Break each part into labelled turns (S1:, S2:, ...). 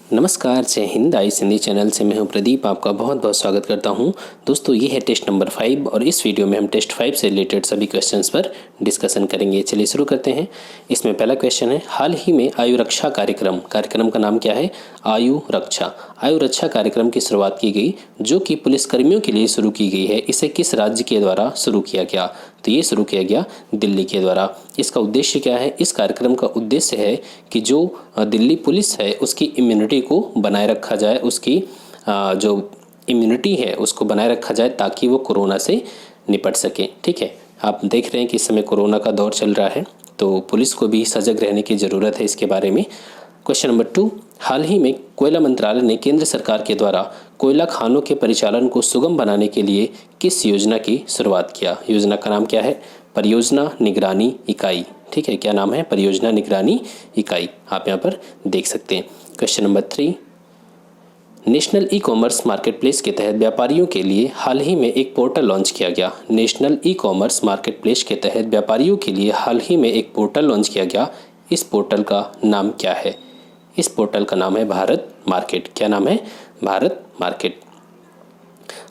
S1: नमस्कार, जय हिंद। आई हिंदी चैनल से मैं हूं प्रदीप, आपका बहुत बहुत स्वागत करता हूं। दोस्तों, ये है टेस्ट नंबर 5 और इस वीडियो में हम टेस्ट 5 से रिलेटेड सभी क्वेश्चंस पर डिस्कशन करेंगे। चलिए शुरू करते हैं। इसमें पहला क्वेश्चन है, हाल ही में आयु रक्षा कार्यक्रम का नाम क्या है? आयु रक्षा कार्यक्रम की शुरुआत की गई जो कि पुलिसकर्मियों के लिए शुरू की गई है। इसे किस राज्य के द्वारा शुरू किया गया? तो ये शुरू किया गया दिल्ली के द्वारा। इसका उद्देश्य क्या है? इस कार्यक्रम का उद्देश्य है कि जो दिल्ली पुलिस है उसकी इम्यूनिटी को बनाए रखा जाए, उसकी जो इम्यूनिटी है उसको बनाए रखा जाए ताकि वो कोरोना से निपट सके। ठीक है, आप देख रहे हैं कि इस समय कोरोना का दौर चल रहा है तो पुलिस को भी सजग रहने की ज़रूरत है इसके बारे में। क्वेश्चन नंबर 2, हाल ही में कोयला मंत्रालय ने केंद्र सरकार के द्वारा कोयला खानों के परिचालन को सुगम बनाने के लिए किस योजना की शुरुआत किया? योजना का नाम क्या है? परियोजना निगरानी इकाई। ठीक है, क्या नाम है? परियोजना निगरानी इकाई। आप यहाँ पर देख सकते हैं। Question number 3, national e commerce market place के तहत व्यापारियों के लिए हाल ही में एक पोर्टल लॉन्च किया गया। National e commerce market place के तहत व्यापारियों के लिए हाल ही में एक पोर्टल लॉन्च किया गया। इस पोर्टल का नाम क्या है? इस पोर्टल का नाम है भारत मार्केट। क्या नाम है? भारत मार्केट।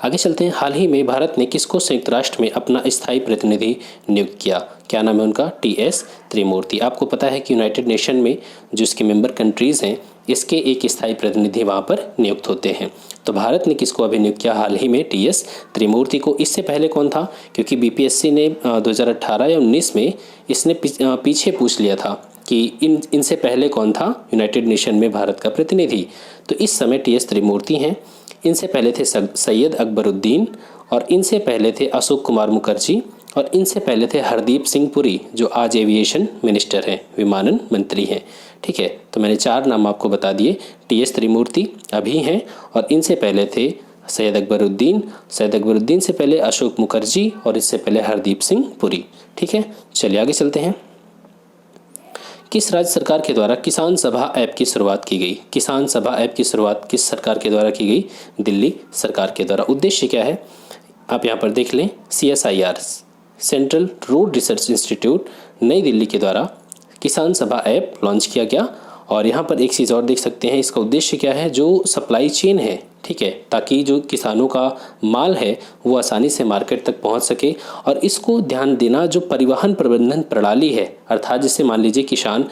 S1: आगे चलते हैं। हाल ही में भारत ने किसको संयुक्त राष्ट्र में अपना स्थायी प्रतिनिधि नियुक्त किया? क्या नाम है उनका? टी.एस. त्रिमूर्ति। आपको पता है कि यूनाइटेड नेशन में जो इसके मेंबर कंट्रीज़ हैं इसके एक स्थायी प्रतिनिधि वहाँ पर नियुक्त होते हैं। तो भारत ने किसको अभी नियुक्त किया हाल ही में? टी.एस. त्रिमूर्ति को। इससे पहले कौन था? क्योंकि बीपीएससी ने 2018 या 19 में इसने पीछे पूछ लिया था कि इनसे पहले कौन था यूनाइटेड नेशन में भारत का प्रतिनिधि। तो इस समय टी.एस. त्रिमूर्ति हैं। इनसे पहले थे सैयद अकबरुद्दीन और इनसे पहले थे अशोक कुमार मुखर्जी और इनसे पहले थे हरदीप सिंह पुरी जो आज एविएशन मिनिस्टर हैं, विमानन मंत्री हैं। ठीक है, तो मैंने 4 नाम आपको बता दिए। टी.एस. त्रिमूर्ति अभी हैं और इनसे पहले थे सैयद अकबरुद्दीन से पहले अशोक मुखर्जी और इससे पहले हरदीप सिंह पुरी। ठीक है, चलिए आगे चलते हैं। किस राज्य सरकार के द्वारा किसान सभा ऐप की शुरुआत की गई? किसान सभा ऐप की शुरुआत किस सरकार के द्वारा की गई? दिल्ली सरकार के द्वारा। उद्देश्य क्या है? आप यहाँ पर देख लें, CSIR central road research institute नई दिल्ली के द्वारा किसान सभा ऐप लॉन्च किया गया। और यहाँ पर एक चीज़ और देख सकते हैं, इसका उद्देश्य क्या है? जो सप्लाई चेन है, ठीक है, ताकि जो किसानों का माल है वो आसानी से मार्केट तक पहुंच सके। और इसको ध्यान देना, जो परिवहन प्रबंधन प्रणाली है, अर्थात जैसे मान लीजिए किसान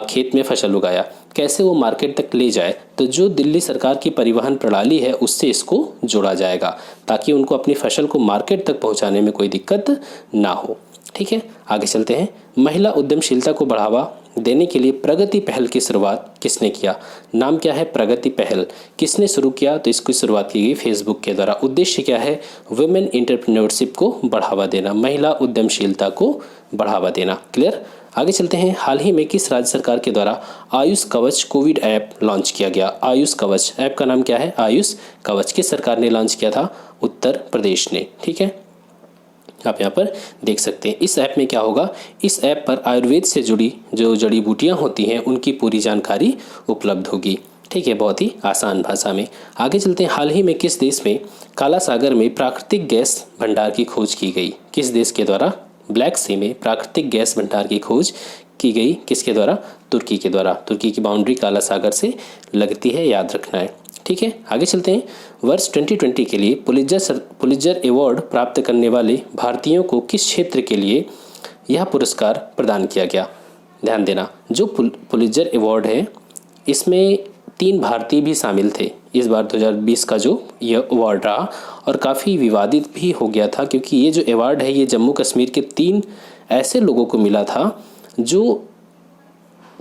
S1: खेत में फसल उगाया, कैसे वो मार्केट तक ले जाए, तो जो दिल्ली सरकार की परिवहन प्रणाली है उससे इसको जोड़ा जाएगा ताकि उनको अपनी फसल को मार्केट तक पहुँचाने में कोई दिक्कत ना हो। ठीक है, आगे चलते हैं। महिला उद्यमशीलता को बढ़ावा देने के लिए प्रगति पहल की शुरुआत किसने किया? नाम क्या है? प्रगति पहल। किसने शुरू किया? तो इसकी शुरुआत की गई फेसबुक के द्वारा। उद्देश्य क्या है? वुमेन एंटरप्रेन्योरशिप को बढ़ावा देना, महिला उद्यमशीलता को बढ़ावा देना। क्लियर? आगे चलते हैं। हाल ही में किस राज्य सरकार के द्वारा आयुष कवच कोविड ऐप लॉन्च किया गया? आयुष कवच ऐप का नाम क्या है? आयुष कवच। किस सरकार ने लॉन्च किया था? उत्तर प्रदेश ने। ठीक है, आप यहाँ पर देख सकते हैं। इस ऐप में क्या होगा? इस ऐप पर आयुर्वेद से जुड़ी जो जड़ी बूटियाँ होती हैं उनकी पूरी जानकारी उपलब्ध होगी। ठीक है, बहुत ही आसान भाषा में। आगे चलते हैं। हाल ही में किस देश में काला सागर में प्राकृतिक गैस भंडार की खोज की गई? किस देश के द्वारा ब्लैक सी में प्राकृतिक गैस भंडार की खोज की गई? किसके द्वारा? तुर्की के द्वारा। तुर्की की बाउंड्री काला सागर से लगती है, याद रखना है। ठीक है, आगे चलते हैं। वर्ष 2020 के लिए पुलित्जर अवार्ड प्राप्त करने वाले भारतीयों को किस क्षेत्र के लिए यह पुरस्कार प्रदान किया गया? ध्यान देना, जो पुलित्जर अवार्ड है इसमें 3 भारतीय भी शामिल थे। इस बार 2020 का जो यह अवार्ड रहा और काफ़ी विवादित भी हो गया था क्योंकि ये जो अवार्ड है ये जम्मू कश्मीर के 3 ऐसे लोगों को मिला था, जो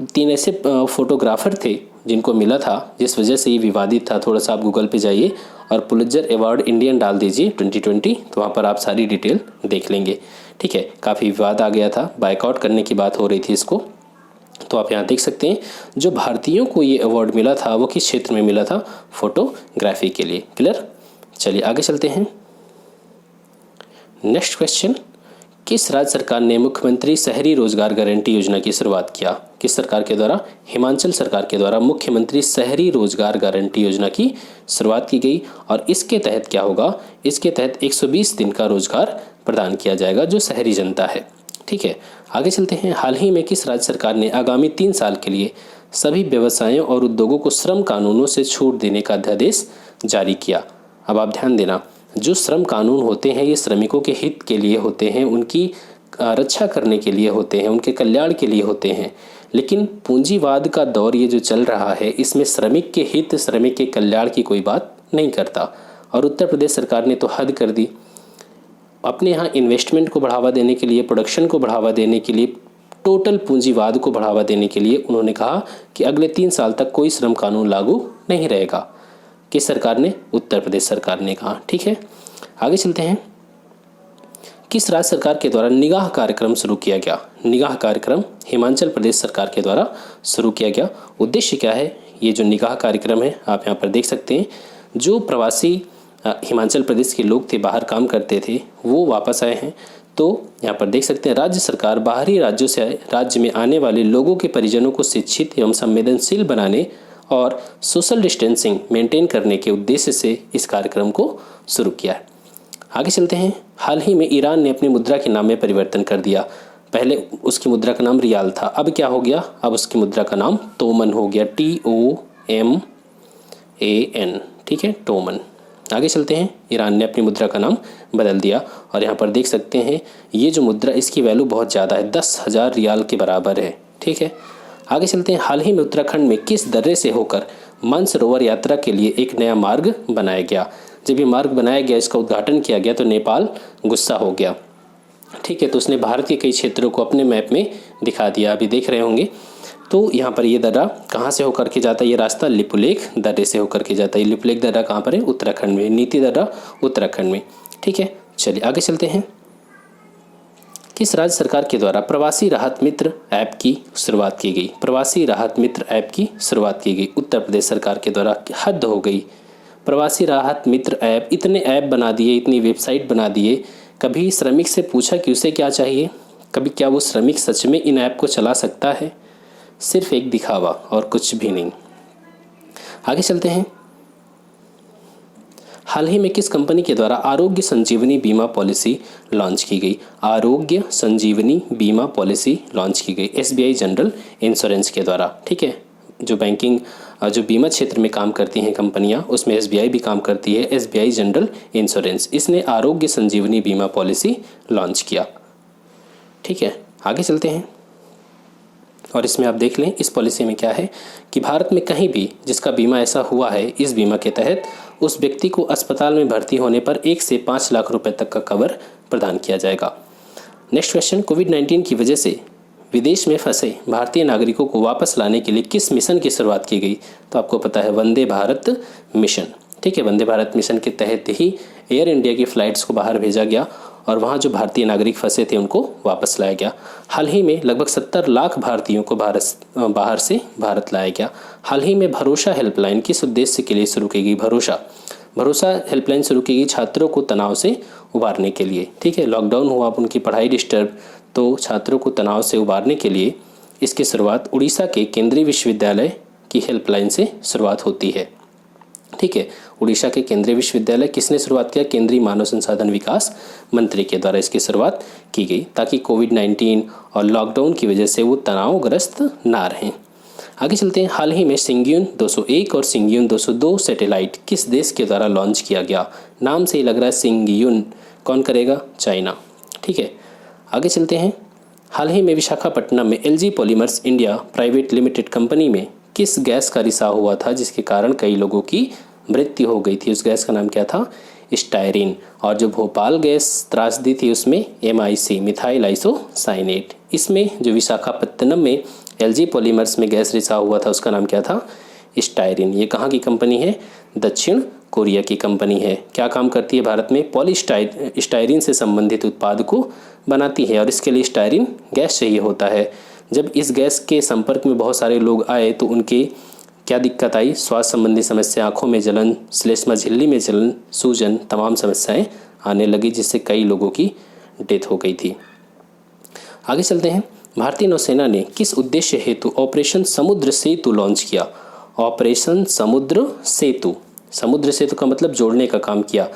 S1: 3 ऐसे फोटोग्राफर थे जिनको मिला था, जिस वजह से ये विवादित था। थोड़ा सा आप गूगल पे जाइए और पुलित्जर अवार्ड इंडियन डाल दीजिए 2020, तो वहाँ पर आप सारी डिटेल देख लेंगे। ठीक है, काफ़ी विवाद आ गया था, बायकॉट करने की बात हो रही थी इसको। तो आप यहाँ देख सकते हैं जो भारतीयों को ये अवार्ड मिला था वो किस क्षेत्र में मिला था? फोटोग्राफी के लिए। क्लियर? चलिए आगे चलते हैं। नेक्स्ट क्वेश्चन, किस राज्य सरकार ने मुख्यमंत्री शहरी रोजगार गारंटी योजना की शुरुआत किया? किस सरकार के द्वारा? हिमाचल सरकार के द्वारा मुख्यमंत्री शहरी रोजगार गारंटी योजना की शुरुआत की गई। और इसके तहत क्या होगा? इसके तहत 120 दिन का रोजगार प्रदान किया जाएगा जो शहरी जनता है। ठीक है, आगे चलते हैं, हाल ही में किस राज्य सरकार ने आगामी 3 साल के लिए सभी व्यवसायों और उद्योगों को श्रम कानूनों से छूट देने का अध्यादेश जारी किया? अब आप ध्यान देना, जो श्रम कानून होते हैं ये श्रमिकों के हित के लिए होते हैं, उनकी रक्षा करने के लिए होते हैं, उनके कल्याण के लिए होते हैं। लेकिन पूंजीवाद का दौर ये जो चल रहा है, इसमें श्रमिक के हित, श्रमिक के कल्याण की कोई बात नहीं करता। और उत्तर प्रदेश सरकार ने तो हद कर दी। अपने यहाँ इन्वेस्टमेंट को बढ़ावा देने के लिए, प्रोडक्शन को बढ़ावा देने के लिए, टोटल पूंजीवाद को बढ़ावा देने के लिए उन्होंने कहा कि अगले 3 साल तक कोई श्रम कानून लागू नहीं रहेगा। किस सरकार ने? उत्तर प्रदेश सरकार ने कहा। ठीक है, आगे चलते हैं, किस राज्य सरकार के द्वारा निगाह कार्यक्रम शुरू किया गया? निगाह कार्यक्रम हिमाचल प्रदेश सरकार के द्वारा शुरू किया गया। उद्देश्य क्या है? ये जो निगाह कार्यक्रम है आप यहाँ पर देख सकते हैं, जो प्रवासी हिमाचल प्रदेश के लोग थे, बाहर काम करते थे, वो वापस आए हैं। तो यहाँ पर देख सकते हैं, राज्य सरकार बाहरी राज्यों से राज्य में आने वाले लोगों के परिजनों को शिक्षित एवं संवेदनशील बनाने और सोशल डिस्टेंसिंग मेंटेन करने के उद्देश्य से इस कार्यक्रम को शुरू किया है। आगे चलते हैं, हाल ही में ईरान ने अपनी मुद्रा के नाम में परिवर्तन कर दिया। पहले उसकी मुद्रा का नाम रियाल था, अब क्या हो गया? अब उसकी मुद्रा का नाम तोमन हो गया, TOMAN। ठीक है, टोमन। आगे चलते हैं, ईरान ने अपनी मुद्रा का नाम बदल दिया और यहाँ पर देख सकते हैं ये जो मुद्रा, इसकी वैल्यू बहुत ज़्यादा है, 10,000 रियाल के बराबर है। ठीक है, आगे चलते हैं, हाल ही में उत्तराखंड में किस दर्रे से होकर मानसरोवर यात्रा के लिए एक नया मार्ग बनाया गया? जब ये मार्ग बनाया गया, इसका उद्घाटन किया गया, तो नेपाल गुस्सा हो गया। ठीक है, तो उसने भारत के कई क्षेत्रों को अपने मैप में दिखा दिया, अभी देख रहे होंगे। तो यहाँ पर ये दर्रा कहाँ से होकर के जाता है? ये रास्ता लिपुलेख दर्रे से होकर के जाता है। लिपुलेख दर्रा कहाँ पर है? उत्तराखंड में। नीति दर्रा उत्तराखंड में। ठीक है, चलिए आगे चलते हैं, किस राज्य सरकार के द्वारा प्रवासी राहत मित्र ऐप की शुरुआत की गई? प्रवासी राहत मित्र ऐप की शुरुआत की गई उत्तर प्रदेश सरकार के द्वारा। हद हो गई, प्रवासी राहत मित्र ऐप, इतने ऐप बना दिए, इतनी वेबसाइट बना दिए। कभी श्रमिक से पूछा कि उसे क्या चाहिए? कभी क्या वो श्रमिक सच में इन ऐप को चला सकता है? सिर्फ एक दिखावा और कुछ भी नहीं। आगे चलते हैं, हाल ही में किस कंपनी के द्वारा आरोग्य संजीवनी बीमा पॉलिसी लॉन्च की गई? आरोग्य संजीवनी बीमा पॉलिसी लॉन्च की गई SBI जनरल इंश्योरेंस के द्वारा। ठीक है, जो बैंकिंग, जो बीमा क्षेत्र में काम करती हैं कंपनियां, उसमें SBI भी काम करती है, SBI जनरल इंश्योरेंस। इसने आरोग्य संजीवनी बीमा पॉलिसी लॉन्च किया। ठीक है, आगे चलते हैं, और इसमें आप देख लें इस पॉलिसी में क्या है कि भारत में कहीं भी जिसका बीमा ऐसा हुआ है, इस बीमा के तहत उस व्यक्ति को अस्पताल में भर्ती होने पर 1 से 5 लाख रुपए तक का कवर प्रदान किया जाएगा। नेक्स्ट क्वेश्चन, कोविड-19 की वजह से विदेश में फंसे भारतीय नागरिकों को वापस लाने के लिए किस मिशन की शुरुआत की गई? तो आपको पता है, वंदे भारत मिशन। ठीक है, वंदे भारत मिशन के तहत ही एयर इंडिया की फ़्लाइट्स को बाहर भेजा गया और वहाँ जो भारतीय नागरिक फंसे थे उनको वापस लाया गया। हाल ही में लगभग 70 लाख भारतीयों को बाहर से भारत लाया गया। हाल ही में भरोसा हेल्पलाइन किस उद्देश्य के लिए शुरू की गई? भरोसा हेल्पलाइन शुरू की गई छात्रों को तनाव से उबारने के लिए। ठीक है, लॉकडाउन हुआ, अब उनकी पढ़ाई डिस्टर्ब, तो छात्रों को तनाव से उबारने के लिए इसकी शुरुआत उड़ीसा के केंद्रीय विश्वविद्यालय की हेल्पलाइन से शुरुआत होती है। ठीक है, उड़ीसा के केंद्रीय विश्वविद्यालय किसने शुरुआत किया? केंद्रीय मानव संसाधन विकास मंत्री के द्वारा इसकी शुरुआत की गई, ताकि कोविड-19 और लॉकडाउन की वजह से वो तनावग्रस्त ना रहें। आगे चलते हैं, हाल ही में सिंगयून 201 और सिंगयून 202 सैटेलाइट किस देश के द्वारा लॉन्च किया गया? नाम से ही लग रहा है सिंगयून, कौन करेगा? चाइना। ठीक है, आगे चलते हैं, हाल ही में विशाखापट्टनम में LG polymers India private limited company में किस गैस का रिसाव हुआ था जिसके कारण कई लोगों की मृत्यु हो गई थी? उस गैस का नाम क्या था? स्टायरीन। और जो भोपाल गैस त्रासदी थी उसमें MIC, मिथाइल आइसोसाइनेट। इसमें जो विशाखापट्टनम में LG पॉलीमर्स में गैस रिसाव हुआ था उसका नाम क्या था? स्टायरीन। ये कहाँ की कंपनी है? दक्षिण कोरिया की कंपनी है। क्या काम करती है भारत में? पॉलीस्टायरीन से संबंधित उत्पाद को बनाती है और इसके लिए स्टायरीन गैस चाहिए होता है। जब इस गैस के संपर्क में बहुत सारे लोग आए तो उनके क्या दिक्कत आई? स्वास्थ्य संबंधी समस्या, आँखों में जलन, श्लेष्मा झिल्ली में जलन, सूजन, तमाम समस्याएं आने लगी, जिससे कई लोगों की डेथ हो गई थी। आगे चलते हैं, भारतीय नौसेना ने किस उद्देश्य हेतु ऑपरेशन समुद्र सेतु लॉन्च किया? ऑपरेशन समुद्र सेतु, समुद्र सेतु का मतलब जोड़ने का काम किया।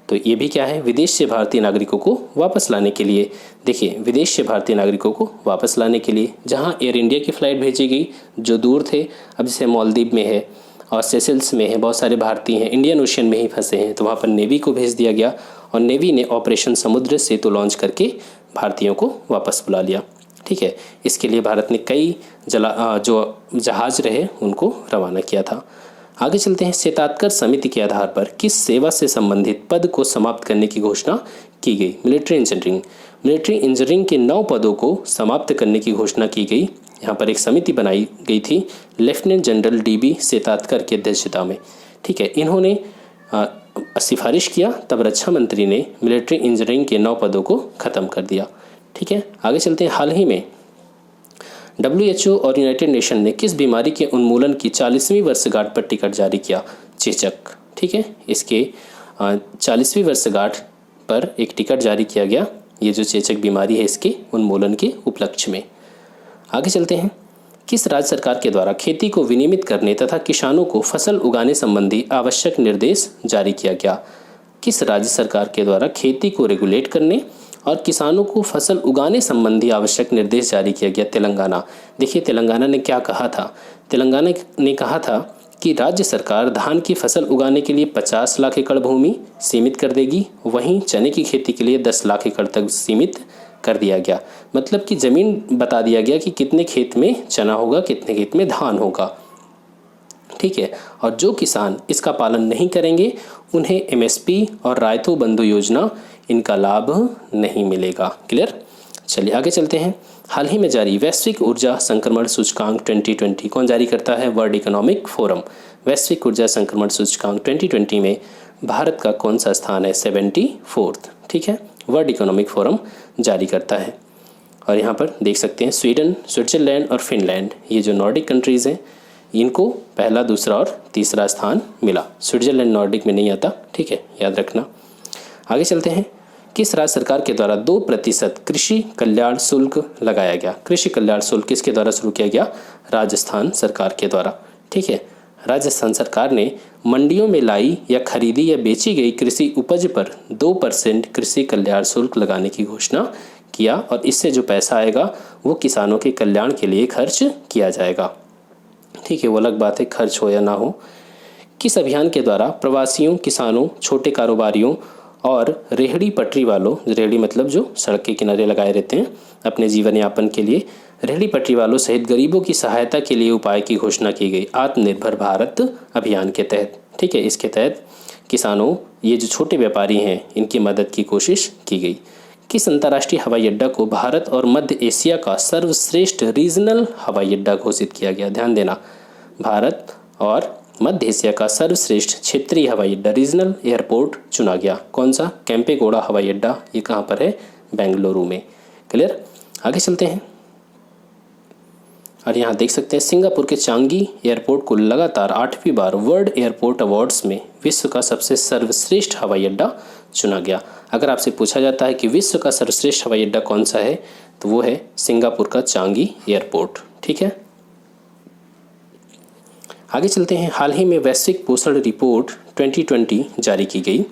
S1: तो ये भी क्या है, विदेश से भारतीय नागरिकों को वापस लाने के लिए। देखिए, विदेश से भारतीय नागरिकों को वापस लाने के लिए जहाँ एयर इंडिया की फ़्लाइट भेजी गई जो दूर थे, अब जैसे मालदीव में है और सेशल्स में है, बहुत सारे भारतीय हैं, इंडियन ओशियन में ही फंसे हैं, तो वहाँ पर नेवी को भेज दिया गया और नेवी ने ऑपरेशन समुद्र सेतु लॉन्च करके भारतीयों को वापस बुला लिया। ठीक है, इसके लिए भारत ने कई जो जहाज रहे उनको रवाना किया था। आगे चलते हैं। शैतात्कर समिति के आधार पर किस सेवा से संबंधित पद को समाप्त करने की घोषणा की गई? Military engineering. मिलिट्री इंजीनियरिंग के 9 पदों को समाप्त करने की घोषणा की गई। यहाँ पर एक समिति बनाई गई थी लेफ्टिनेंट जनरल DB शैतात्कर की अध्यक्षता में। ठीक है, इन्होंने सिफारिश किया, तब रक्षा मंत्री ने मिलिट्री इंजीनियरिंग के 9 पदों को ख़त्म कर दिया। ठीक है, आगे चलते हैं। हाल ही में WHO और यूनाइटेड नेशन ने किस बीमारी के उन्मूलन की 40वीं वर्षगांठ पर टिकट जारी किया? चेचक। ठीक है, इसके 40वीं वर्षगांठ पर एक टिकट जारी किया गया, ये जो चेचक बीमारी है इसके उन्मूलन के उपलक्ष्य में। आगे चलते हैं। किस राज्य सरकार के द्वारा खेती को विनियमित करने तथा किसानों को फसल उगाने संबंधी आवश्यक निर्देश जारी किया गया? किस राज्य सरकार के द्वारा खेती को रेगुलेट करने और किसानों को फसल उगाने संबंधी आवश्यक निर्देश जारी किया गया? तेलंगाना। देखिए, तेलंगाना ने क्या कहा था? तेलंगाना ने कहा था कि राज्य सरकार धान की फसल उगाने के लिए 50 लाख एकड़ भूमि सीमित कर देगी, वहीं चने की खेती के लिए 10 लाख एकड़ तक सीमित कर दिया गया। मतलब कि ज़मीन बता दिया गया कि कितने खेत में चना होगा, कितने खेत में धान होगा। ठीक है, और जो किसान इसका पालन नहीं करेंगे उन्हें MSP और रायतो बंधु योजना इनका लाभ नहीं मिलेगा। क्लियर? चलिए आगे चलते हैं। हाल ही में जारी वैश्विक ऊर्जा संक्रमण सूचकांक 2020 कौन जारी करता है? World economic forum. वैश्विक ऊर्जा संक्रमण सूचकांक 2020 में भारत का कौन सा स्थान है? 74th। ठीक है, वर्ल्ड इकोनॉमिक फोरम जारी करता है। और यहाँ पर देख सकते हैं स्वीडन, स्विट्जरलैंड और फिनलैंड, ये जो नॉर्डिक कंट्रीज़ हैं, इनको पहला, दूसरा और तीसरा स्थान मिला। स्विट्जरलैंड नॉर्डिक में नहीं आता। ठीक है, याद रखना। आगे चलते हैं। किस राज्य सरकार के द्वारा 2% कृषि कल्याण शुल्क लगाया गया? कृषि कल्याण शुल्क किसके द्वारा शुरू किया गया? राजस्थान सरकार के द्वारा। ठीक है, राजस्थान सरकार ने मंडियों में लाई या खरीदी या बेची गई कृषि उपज पर 2% कृषि कल्याण शुल्क लगाने की घोषणा किया और इससे जो पैसा आएगा वो किसानों के कल्याण के लिए खर्च किया जाएगा। ठीक है, वो अलग बात है खर्च हो या ना हो। किस अभियान के द्वारा प्रवासियों, किसानों, छोटे कारोबारियों और रेहड़ी पटरी वालों, रेहड़ी मतलब जो सड़क के किनारे लगाए रहते हैं अपने जीवन यापन के लिए, रेहड़ी पटरी वालों सहित गरीबों की सहायता के लिए उपाय की घोषणा की गई? आत्मनिर्भर भारत अभियान के तहत। ठीक है, इसके तहत किसानों, ये जो छोटे व्यापारी हैं, इनकी मदद की कोशिश की गई। किस अंतर्राष्ट्रीय हवाई अड्डा को भारत और मध्य एशिया का सर्वश्रेष्ठ रीजनल हवाई अड्डा घोषित किया गया? ध्यान देना, भारत और मध्य एशिया का सर्वश्रेष्ठ क्षेत्रीय हवाई अड्डा, रीजनल एयरपोर्ट चुना गया। कौन सा? केम्पेगौड़ा हवाई अड्डा। ये कहाँ पर है? बेंगलुरु में। क्लियर? आगे चलते हैं। और यहाँ देख सकते हैं सिंगापुर के चांगी एयरपोर्ट को लगातार 8वीं बार वर्ल्ड एयरपोर्ट अवार्ड्स में विश्व का सबसे सर्वश्रेष्ठ हवाई अड्डा चुना गया। अगर आपसे पूछा जाता है कि विश्व का सर्वश्रेष्ठ हवाई अड्डा कौन सा है, तो वो है सिंगापुर का चांगी एयरपोर्ट। ठीक है, आगे चलते हैं। हाल ही में वैश्विक पोषण रिपोर्ट 2020 जारी की गई,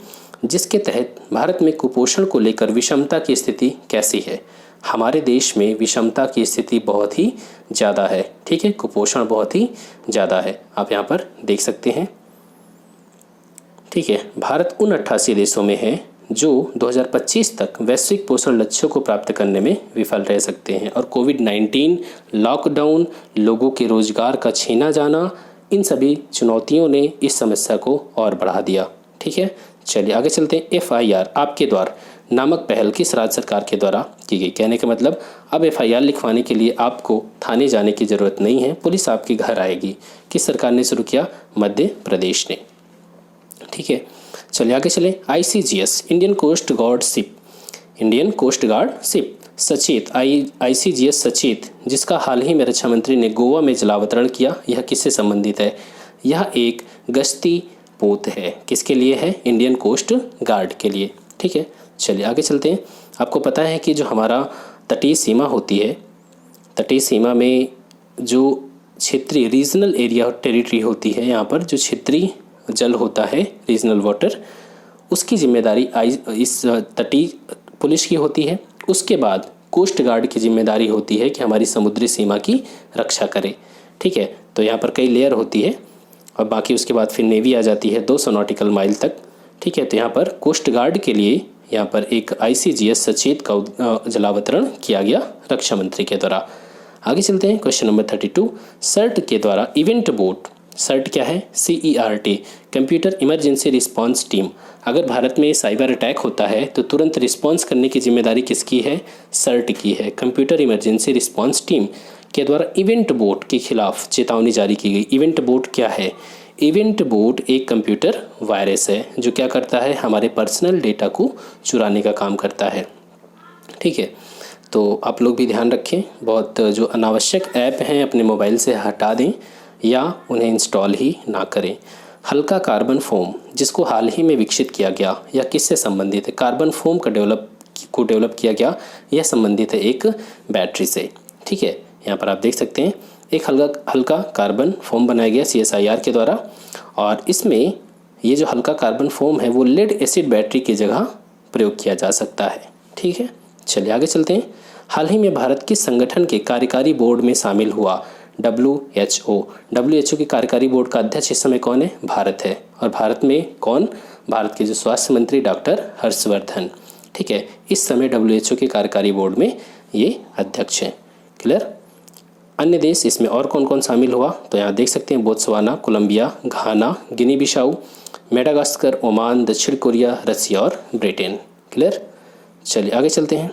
S1: जिसके तहत भारत में कुपोषण को लेकर विषमता की स्थिति कैसी है? हमारे देश में विषमता की स्थिति बहुत ही ज़्यादा है। ठीक है, कुपोषण बहुत ही ज़्यादा है, आप यहाँ पर देख सकते हैं। ठीक है, भारत उन 88 देशों में है जो 2025 तक वैश्विक पोषण लक्ष्यों को प्राप्त करने में विफल रह सकते हैं। और कोविड-19, लॉकडाउन, लोगों के रोजगार का छीना जाना, इन सभी चुनौतियों ने इस समस्या को और बढ़ा दिया। ठीक है, चलिए आगे चलते हैं। FIR आपके द्वार नामक पहल किस राज्य सरकार के द्वारा की गई? कहने का मतलब अब FIR लिखवाने के लिए आपको थाने जाने की ज़रूरत नहीं है, पुलिस आपके घर आएगी। किस सरकार ने शुरू किया? मध्य प्रदेश ने। ठीक है, चलिए आगे चलें। ICGS Indian coast guard ship, Indian coast guard ship Sachet ICGS सचेत, जिसका हाल ही में रक्षा मंत्री ने गोवा में जलावतरण किया, यह किससे संबंधित है? यह एक गश्ती पोत है। किसके लिए है? इंडियन कोस्ट गार्ड के लिए। ठीक है, चलिए आगे चलते हैं। आपको पता है कि जो हमारा तटीय सीमा होती है, तटीय सीमा में जो क्षेत्रीय रीजनल एरिया टेरिटरी होती है, यहाँ पर जो क्षेत्रीय जल होता है, रीजनल वाटर, उसकी जिम्मेदारी इस तटीय पुलिस की होती है। उसके बाद कोस्ट गार्ड की जिम्मेदारी होती है कि हमारी समुद्री सीमा की रक्षा करे। ठीक है, तो यहाँ पर कई लेयर होती है और बाकी उसके बाद फिर नेवी आ जाती है 200 नॉटिकल माइल तक। ठीक है, तो यहाँ पर कोस्ट गार्ड के लिए यहाँ पर एक ICGS सचेत का जलावतरण किया गया रक्षा मंत्री के द्वारा। आगे चलते हैं, क्वेश्चन नंबर 32। सर्ट के द्वारा इवेंट बोट, सर्ट क्या है? CERT, computer emergency response team. अगर भारत में साइबर अटैक होता है तो तुरंत रिस्पांस करने की जिम्मेदारी किसकी है? सर्ट की है, कंप्यूटर इमरजेंसी रिस्पांस टीम के द्वारा इवेंट बोट के खिलाफ चेतावनी जारी की गई। इवेंट बोट क्या है? इवेंट बोट एक कंप्यूटर वायरस है जो क्या करता है? हमारे पर्सनल डेटा को चुराने का काम करता है। ठीक है, तो आप लोग भी ध्यान रखें, बहुत जो अनावश्यक ऐप हैं अपने मोबाइल से हटा दें या उन्हें इंस्टॉल ही ना करें। हल्का कार्बन फोम, जिसको हाल ही में विकसित किया गया, या किससे संबंधित है? कार्बन फोम का डेवलप किया गया, यह संबंधित है एक बैटरी से। ठीक है, यहाँ पर आप देख सकते हैं एक हल्का कार्बन फोम बनाया गया CSIR के द्वारा, और इसमें ये जो हल्का कार्बन फोम है वो लेड एसिड बैटरी की जगह प्रयोग किया जा सकता है। ठीक है, चलिए आगे चलते हैं। हाल ही में भारत किस संगठन के कार्यकारी बोर्ड में शामिल हुआ? WHO के कार्यकारी बोर्ड का अध्यक्ष इस समय कौन है? भारत है। और भारत में कौन? भारत के जो स्वास्थ्य मंत्री डॉक्टर हर्षवर्धन। ठीक है, इस समय WHO के कार्यकारी बोर्ड में ये अध्यक्ष हैं। क्लियर? अन्य देश इसमें और कौन कौन शामिल हुआ? तो यहाँ देख सकते हैं बोत्सवाना, कोलंबिया, घाना, गिनी बिसाऊ, मेडागास्कर, ओमान, दक्षिण कोरिया, रसिया और ब्रिटेन। क्लियर? चलिए आगे चलते हैं।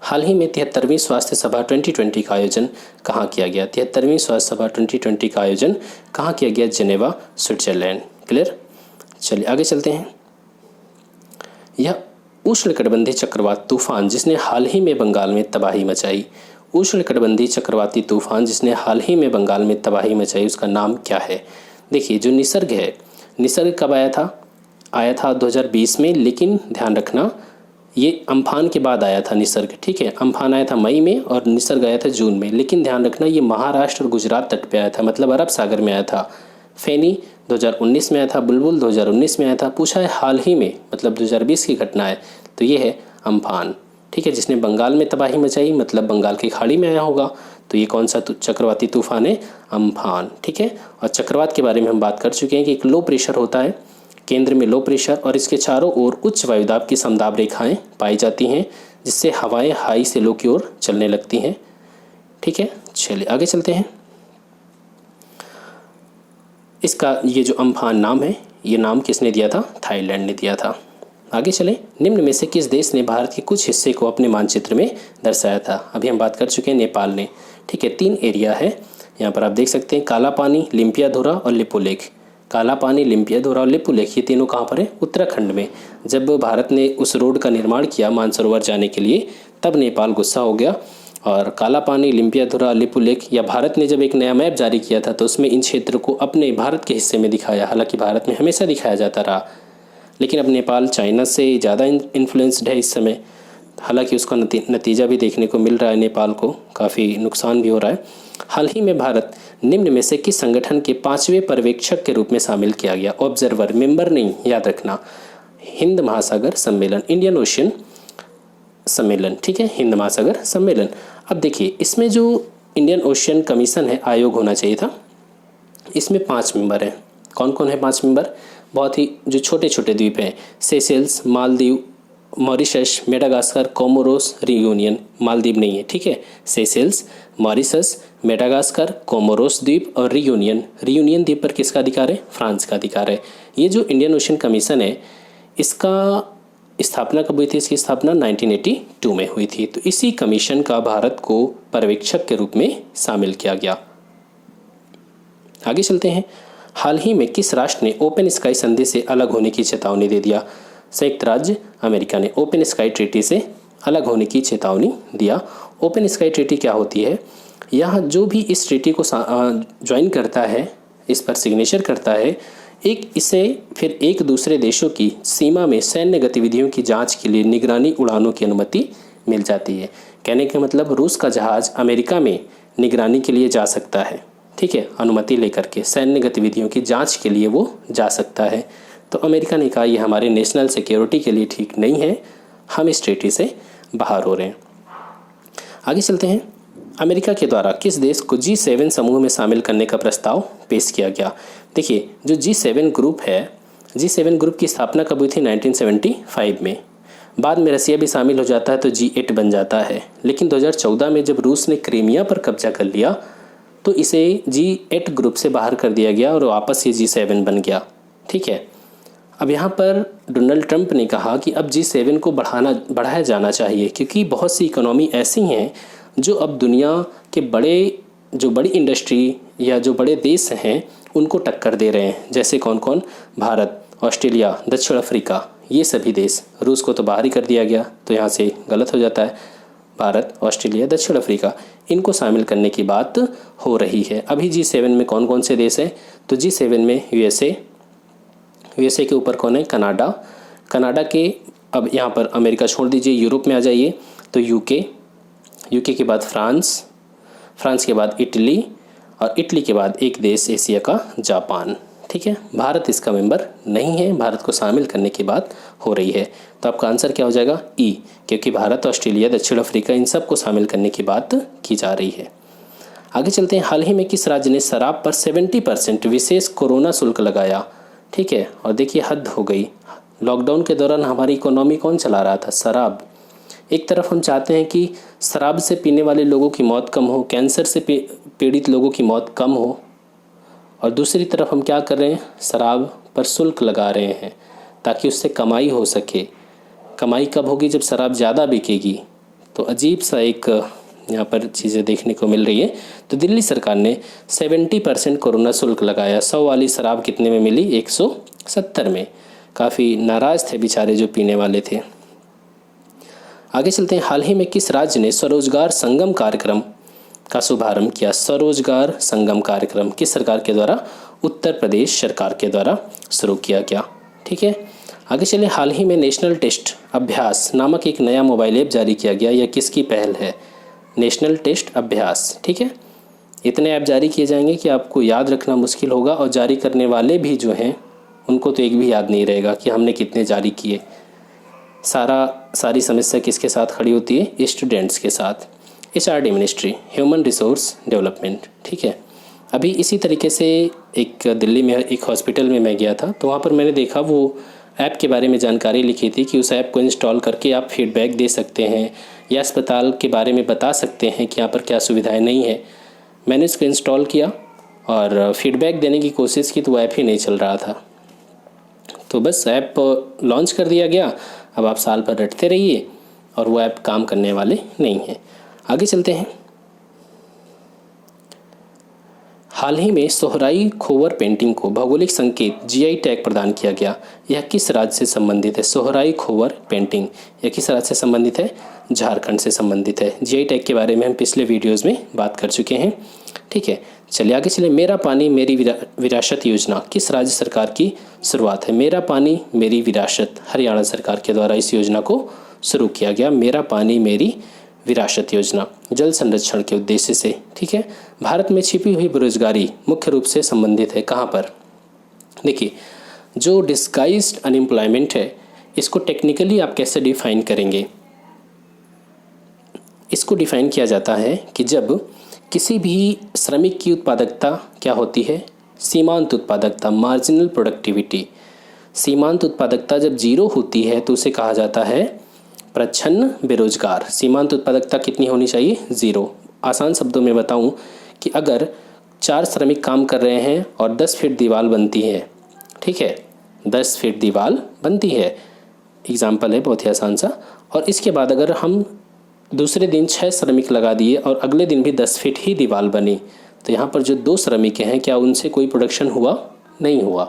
S1: हाल ही में 73वीं स्वास्थ्य सभा 2020 का आयोजन कहाँ किया गया? 73वीं स्वास्थ्य सभा 2020 का आयोजन कहाँ किया गया? Geneva, Switzerland. क्लियर? चलिए आगे चलते हैं। यह उष्णकटिबंधीय चक्रवात तूफान जिसने हाल ही में बंगाल में तबाही मचाई, उष्णकटिबंधीय चक्रवाती तूफान जिसने हाल ही में बंगाल में तबाही मचाई, उसका नाम क्या है? देखिए, जो निसर्ग है, निसर्ग कब आया था? आया था 2020 में, लेकिन ध्यान रखना ये अम्फान के बाद आया था निसर्ग। ठीक है, अम्फान आया था मई में और निसर्ग आया था जून में, लेकिन ध्यान रखना ये महाराष्ट्र और गुजरात तट पे आया था, मतलब अरब सागर में आया था। फैनी 2019 में आया था, बुलबुल 2019 में आया था। पूछा है हाल ही में, मतलब 2020 की घटना है, तो ये है अम्फान। ठीक है, जिसने बंगाल में तबाही मचाई, मतलब बंगाल की खाड़ी में आया होगा। तो ये कौन सा चक्रवाती तूफान है? अम्फान। ठीक है, और चक्रवात के बारे में हम बात कर चुके हैं कि एक लो प्रेशर होता है, केंद्र में लो प्रेशर और इसके चारों ओर उच्च वायुदाब की समदाब रेखाएं पाई जाती हैं, जिससे हवाएं हाई से लो की ओर चलने लगती हैं। ठीक है, चलिए आगे चलते हैं। इसका ये जो अम्फान नाम है, ये नाम किसने दिया था? थाईलैंड ने दिया था। आगे चलें। निम्न में से किस देश ने भारत के कुछ हिस्से को अपने मानचित्र में दर्शाया था? अभी हम बात कर चुके हैं नेपाल ने। ठीक है, 3 एरिया है यहाँ पर आप देख सकते हैं, काला पानी, लिम्पियाधुरा और लिपुलेख। काला पानी, लिम्पियाधुरा और लिपुलेख, ये तीनों कहाँ पर है? उत्तराखंड में। जब भारत ने उस रोड का निर्माण किया मानसरोवर जाने के लिए, तब नेपाल गुस्सा हो गया और काला पानी, लिम्पियाधुरा, लिपुलेख, या भारत ने जब एक नया मैप जारी किया था तो उसमें इन क्षेत्र को अपने भारत के हिस्से में दिखाया। हालांकि भारत में हमेशा दिखाया जाता रहा, लेकिन अब नेपाल चाइना से ज़्यादा इन्फ्लुएंस्ड है इस समय। हालांकि उसका नतीजा भी देखने को मिल रहा है, नेपाल को काफ़ी नुकसान भी हो रहा है। हाल ही में भारत निम्न में से किस संगठन के 5वें पर्यवेक्षक के रूप में शामिल किया गया? ऑब्जर्वर, मेंबर नहीं, याद रखना। हिंद महासागर सम्मेलन, इंडियन ओशियन सम्मेलन। ठीक है, हिंद महासागर सम्मेलन। अब देखिए, इसमें जो इंडियन ओशियन कमीशन है, आयोग होना चाहिए था, इसमें 5 मेंबर हैं। कौन कौन है 5 मेंबर? बहुत ही जो छोटे छोटे द्वीप हैं, Seychelles, Maldives, Mauritius, Madagascar, Comoros, reunion. Maldives नहीं है, ठीक है, सेशेल्स, मॉरिशस, मेडागास्कर, कोमोरोस द्वीप और रियूनियन। रियूनियन द्वीप पर किसका अधिकार है? फ्रांस का अधिकार है। ये जो इंडियन ओशियन कमीशन है, इसका स्थापना कब हुई थी? इसकी स्थापना 1982 में हुई थी। तो इसी कमीशन का भारत को पर्यवेक्षक के रूप में शामिल किया गया। आगे चलते हैं। हाल ही में किस राष्ट्र ने ओपन स्काई संधि से अलग होने की चेतावनी दे दिया? संयुक्त राज्य अमेरिका ने ओपन स्काई ट्रीटी से अलग होने की चेतावनी दिया। ओपन स्काई ट्रीटी क्या होती है? यहाँ जो भी इस ट्रीटी को ज्वाइन करता है, इस पर सिग्नेचर करता है, इसे फिर एक दूसरे देशों की सीमा में सैन्य गतिविधियों की जांच के लिए निगरानी उड़ानों की अनुमति मिल जाती है। कहने का मतलब रूस का जहाज़ अमेरिका में निगरानी के लिए जा सकता है, ठीक है, अनुमति लेकर के सैन्य गतिविधियों की जांच के लिए वो जा सकता है। तो अमेरिका ने कहा ये हमारे नेशनल सिक्योरिटी के लिए ठीक नहीं है, हम इस ट्रीटी से बाहर हो रहे हैं। आगे चलते हैं। अमेरिका के द्वारा किस देश को G7 समूह में शामिल करने का प्रस्ताव पेश किया गया? देखिए, जो G7 ग्रुप है, G7 ग्रुप की स्थापना कब हुई थी? 1975 में। बाद में रसिया भी शामिल हो जाता है तो G8 बन जाता है। लेकिन 2014 में जब रूस ने क्रीमिया पर कब्जा कर लिया तो इसे G8 ग्रुप से बाहर कर दिया गया और वापस ये G7 बन गया। ठीक है। अब यहाँ पर डोनाल्ड ट्रंप ने कहा कि अब G7 को बढ़ाया जाना चाहिए, क्योंकि बहुत सी इकोनॉमी ऐसी हैं जो अब दुनिया के बड़ी इंडस्ट्री या जो बड़े देश हैं उनको टक्कर दे रहे हैं। जैसे कौन कौन? भारत, ऑस्ट्रेलिया, दक्षिण अफ्रीका, ये सभी देश। रूस को तो बाहर ही कर दिया गया, तो यहाँ से गलत हो जाता है। भारत, ऑस्ट्रेलिया, दक्षिण अफ्रीका, इनको शामिल करने की बात हो रही है। अभी G7 में कौन कौन से देश हैं? तो G7 में यूएसए के ऊपर कौन है? कनाडा के, अब यहाँ पर अमेरिका छोड़ दीजिए, यूरोप में आ जाइए तो यूके के बाद फ्रांस के बाद इटली, और इटली के बाद एक देश एशिया का जापान। ठीक है। भारत इसका मेंबर नहीं है, भारत को शामिल करने की बात हो रही है। तो आपका आंसर क्या हो जाएगा? ई, क्योंकि भारत, ऑस्ट्रेलिया, दक्षिण अफ्रीका, इन सब को शामिल करने की बात की जा रही है। आगे चलते हैं। हाल ही में किस राज्य ने शराब पर 70% विशेष कोरोना शुल्क लगाया? ठीक है। और देखिए, हद हो गई। लॉकडाउन के दौरान हमारी इकोनॉमी कौन चला रहा था? शराब। एक तरफ हम चाहते हैं कि शराब से पीने वाले लोगों की मौत कम हो, कैंसर से पीड़ित लोगों की मौत कम हो, और दूसरी तरफ हम क्या कर रहे हैं? शराब पर शुल्क लगा रहे हैं ताकि उससे कमाई हो सके। कमाई कब होगी? जब शराब ज़्यादा बिकेगी। तो अजीब सा एक यहाँ पर चीज़ें देखने को मिल रही है। तो दिल्ली सरकार ने 70% कोरोना शुल्क लगाया। 100 वाली शराब कितने में मिली? 170 में। काफ़ी नाराज़ थे बेचारे जो पीने वाले थे। आगे चलते हैं। हाल ही में किस राज्य ने स्वरोजगार संगम कार्यक्रम का शुभारंभ किया? स्वरोजगार संगम कार्यक्रम किस सरकार के द्वारा? उत्तर प्रदेश सरकार के द्वारा शुरू किया गया। ठीक है। आगे चलिए। हाल ही में नेशनल टेस्ट अभ्यास नामक एक नया मोबाइल ऐप जारी किया गया। यह किसकी पहल है? नेशनल टेस्ट अभ्यास। ठीक है। इतने ऐप जारी किए जाएंगे कि आपको याद रखना मुश्किल होगा, और जारी करने वाले भी जो हैं उनको तो एक भी याद नहीं रहेगा कि हमने कितने जारी किए। सारी समस्या किसके साथ खड़ी होती है? स्टूडेंट्स के साथ। HRD ministry, human resource development. ठीक है। अभी इसी तरीके से एक दिल्ली में एक हॉस्पिटल में मैं गया था, तो वहाँ पर मैंने देखा वो ऐप के बारे में जानकारी लिखी थी कि उस ऐप को इंस्टॉल करके आप फीडबैक दे सकते हैं या अस्पताल के बारे में बता सकते हैं कि यहाँ पर क्या सुविधाएं नहीं है। मैंने इसको इंस्टॉल किया और फीडबैक देने की कोशिश की तो वो ऐप ही नहीं चल रहा था। तो बस ऐप लॉन्च कर दिया गया। अब आप साल भर रटते रहिए और वो ऐप काम करने वाले नहीं है। आगे चलते हैं। हाल ही में सोहराई खोवर पेंटिंग को भौगोलिक संकेत GI टैग प्रदान किया गया। यह किस राज्य से संबंधित है? सोहराई खोवर पेंटिंग यह किस राज्य से संबंधित है? झारखंड से संबंधित है। GI टैग के बारे में हम पिछले वीडियोज़ में बात कर चुके हैं। ठीक है। चलिए आगे चलिए। मेरा पानी मेरी विरासत योजना किस राज्य सरकार की शुरुआत है? मेरा पानी मेरी विरासत हरियाणा सरकार के द्वारा इस योजना को शुरू किया गया। मेरा पानी मेरी विरासत योजना जल संरक्षण के उद्देश्य से। ठीक है। भारत में छिपी हुई बेरोजगारी मुख्य रूप से संबंधित है कहाँ पर? देखिए, जो डिस्गाइज्ड अनएम्प्लॉयमेंट है, इसको टेक्निकली आप कैसे डिफाइन करेंगे? इसको डिफाइन किया जाता है कि जब किसी भी श्रमिक की उत्पादकता क्या होती है? सीमांत उत्पादकता, मार्जिनल प्रोडक्टिविटी। सीमांत उत्पादकता जब 0 होती है तो उसे कहा जाता है प्रच्छन्न बेरोजगार। सीमांत उत्पादकता कितनी होनी चाहिए? 0। आसान शब्दों में बताऊं कि अगर 4 श्रमिक काम कर रहे हैं और 10 फीट दीवार बनती है, ठीक है, 10 फीट दीवार बनती है, एग्जाम्पल है बहुत ही आसान सा, और इसके बाद अगर हम दूसरे दिन 6 श्रमिक लगा दिए और अगले दिन भी 10 फीट ही दीवार बनी, तो यहाँ पर जो 2 श्रमिक हैं क्या उनसे कोई प्रोडक्शन हुआ? नहीं हुआ।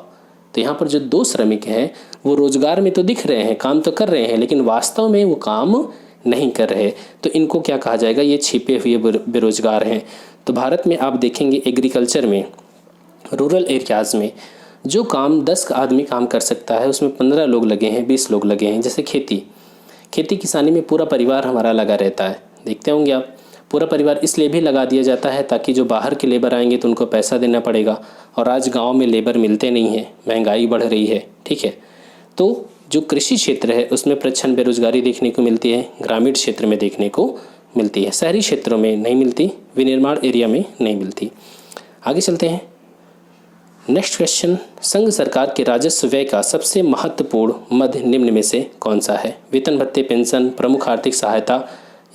S1: तो यहाँ पर जो 2 श्रमिक हैं वो रोजगार में तो दिख रहे हैं, काम तो कर रहे हैं, लेकिन वास्तव में वो काम नहीं कर रहे। तो इनको क्या कहा जाएगा? ये छिपे हुए बेरोजगार हैं। तो भारत में आप देखेंगे एग्रीकल्चर में, रूरल एरियाज़ में जो काम 10 आदमी काम कर सकता है उसमें 15 लोग लगे हैं, 20 लोग लगे हैं। जैसे खेती किसानी में पूरा परिवार हमारा लगा रहता है, देखते होंगे आप, पूरा परिवार इसलिए भी लगा दिया जाता है ताकि जो बाहर के लेबर आएंगे तो उनको पैसा देना पड़ेगा, और आज गांव में लेबर मिलते नहीं हैं, महंगाई बढ़ रही है। ठीक है, तो जो कृषि क्षेत्र है उसमें प्रच्छन्न बेरोजगारी देखने को मिलती है, ग्रामीण क्षेत्र में देखने को मिलती है, शहरी क्षेत्रों में नहीं मिलती, विनिर्माण एरिया में नहीं मिलती। आगे चलते हैं। नेक्स्ट क्वेश्चन, संघ सरकार के राजस्व व्यय का सबसे महत्वपूर्ण मद निम्न में से कौन सा है? वेतन भत्ते, पेंशन, प्रमुख आर्थिक सहायता,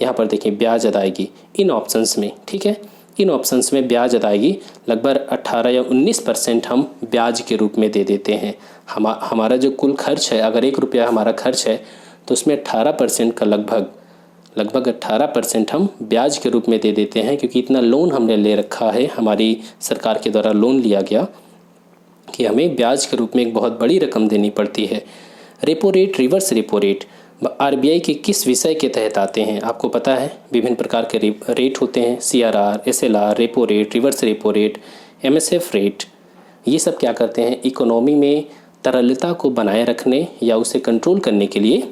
S1: यहाँ पर देखिए ब्याज अदायगी, इन ऑप्शंस में। ठीक है, इन ऑप्शंस में ब्याज अदायगी लगभग 18 या 19% हम ब्याज के रूप में दे देते हैं। हमारा जो कुल खर्च है, अगर 1 रुपया हमारा खर्च है तो उसमें 18% का लगभग 18% हम ब्याज के रूप में दे देते हैं, क्योंकि इतना लोन हमने ले रखा है, हमारी सरकार के द्वारा लोन लिया गया कि हमें ब्याज के रूप में एक बहुत बड़ी रकम देनी पड़ती है। Repo rate, reverse repo rate RBI के किस विषय के तहत आते हैं? आपको पता है विभिन्न प्रकार के रेट होते हैं, CRR, SLR, repo rate, reverse repo rate, MSF rate. ये सब क्या करते हैं? इकोनॉमी में तरलता को बनाए रखने या उसे कंट्रोल करने के लिए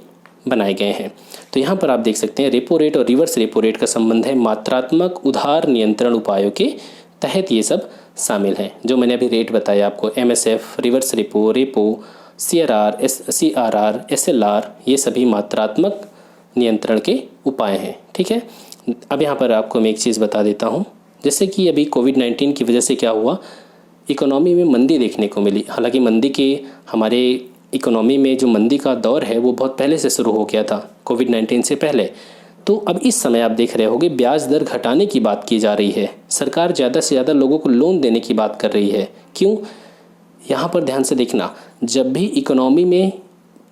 S1: बनाए गए हैं। तो यहाँ पर आप देख सकते हैं रेपो रेट और रिवर्स रेपो रेट का संबंध है मात्रात्मक उधार नियंत्रण उपायों के तहत ये सब शामिल हैं। जो मैंने अभी रेट बताया आपको, MSF, reverse repo, repo, CRR, SLR, ये सभी मात्रात्मक नियंत्रण के उपाय हैं। ठीक है, अब यहाँ पर आपको मैं एक चीज़ बता देता हूँ, जैसे कि अभी कोविड-19 की वजह से क्या हुआ, इकोनॉमी में मंदी देखने को मिली। हालांकि मंदी के हमारे इकोनॉमी में जो मंदी का दौर है वो बहुत पहले से शुरू हो गया था, कोविड-19 से पहले। तो अब इस समय आप देख रहे होंगे ब्याज दर घटाने की बात की जा रही है, सरकार ज़्यादा से ज़्यादा लोगों को लोन देने की बात कर रही है। क्यों? यहाँ पर ध्यान से देखना, जब भी इकोनॉमी में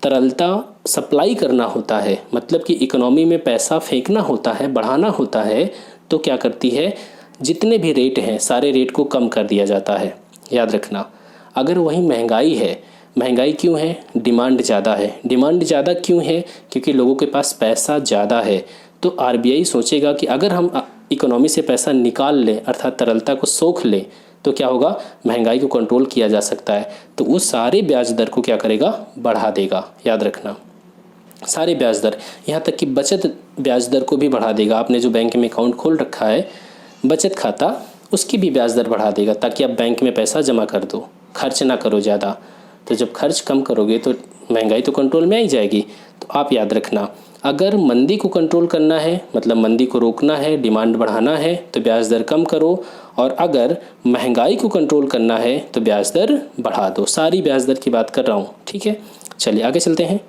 S1: तरलता सप्लाई करना होता है, मतलब कि इकोनॉमी में पैसा फेंकना होता है, बढ़ाना होता है, तो क्या करती है, जितने भी रेट हैं सारे रेट को कम कर दिया जाता है। याद रखना, अगर वही महंगाई है, महंगाई क्यों है? डिमांड ज़्यादा है। डिमांड ज़्यादा क्यों है? क्योंकि लोगों के पास पैसा ज़्यादा है। तो आरबीआई सोचेगा कि अगर हम इकोनॉमी से पैसा निकाल लें, अर्थात तरलता को सोख लें, तो क्या होगा, महंगाई को कंट्रोल किया जा सकता है। तो वो सारे ब्याज दर को क्या करेगा, बढ़ा देगा। याद रखना, सारे ब्याज दर, यहाँ तक कि बचत ब्याज दर को भी बढ़ा देगा। आपने जो बैंक में अकाउंट खोल रखा है, बचत खाता, उसकी भी ब्याज दर बढ़ा देगा, ताकि आप बैंक में पैसा जमा कर दो, खर्च ना करो ज़्यादा। तो जब खर्च कम करोगे तो महंगाई तो कंट्रोल में आई जाएगी। तो आप याद रखना, अगर मंदी को कंट्रोल करना है, मतलब मंदी को रोकना है, डिमांड बढ़ाना है, तो ब्याज दर कम करो, और अगर महंगाई को कंट्रोल करना है तो ब्याज दर बढ़ा दो। सारी ब्याज दर की बात कर रहा हूँ। ठीक है, चलिए आगे चलते हैं।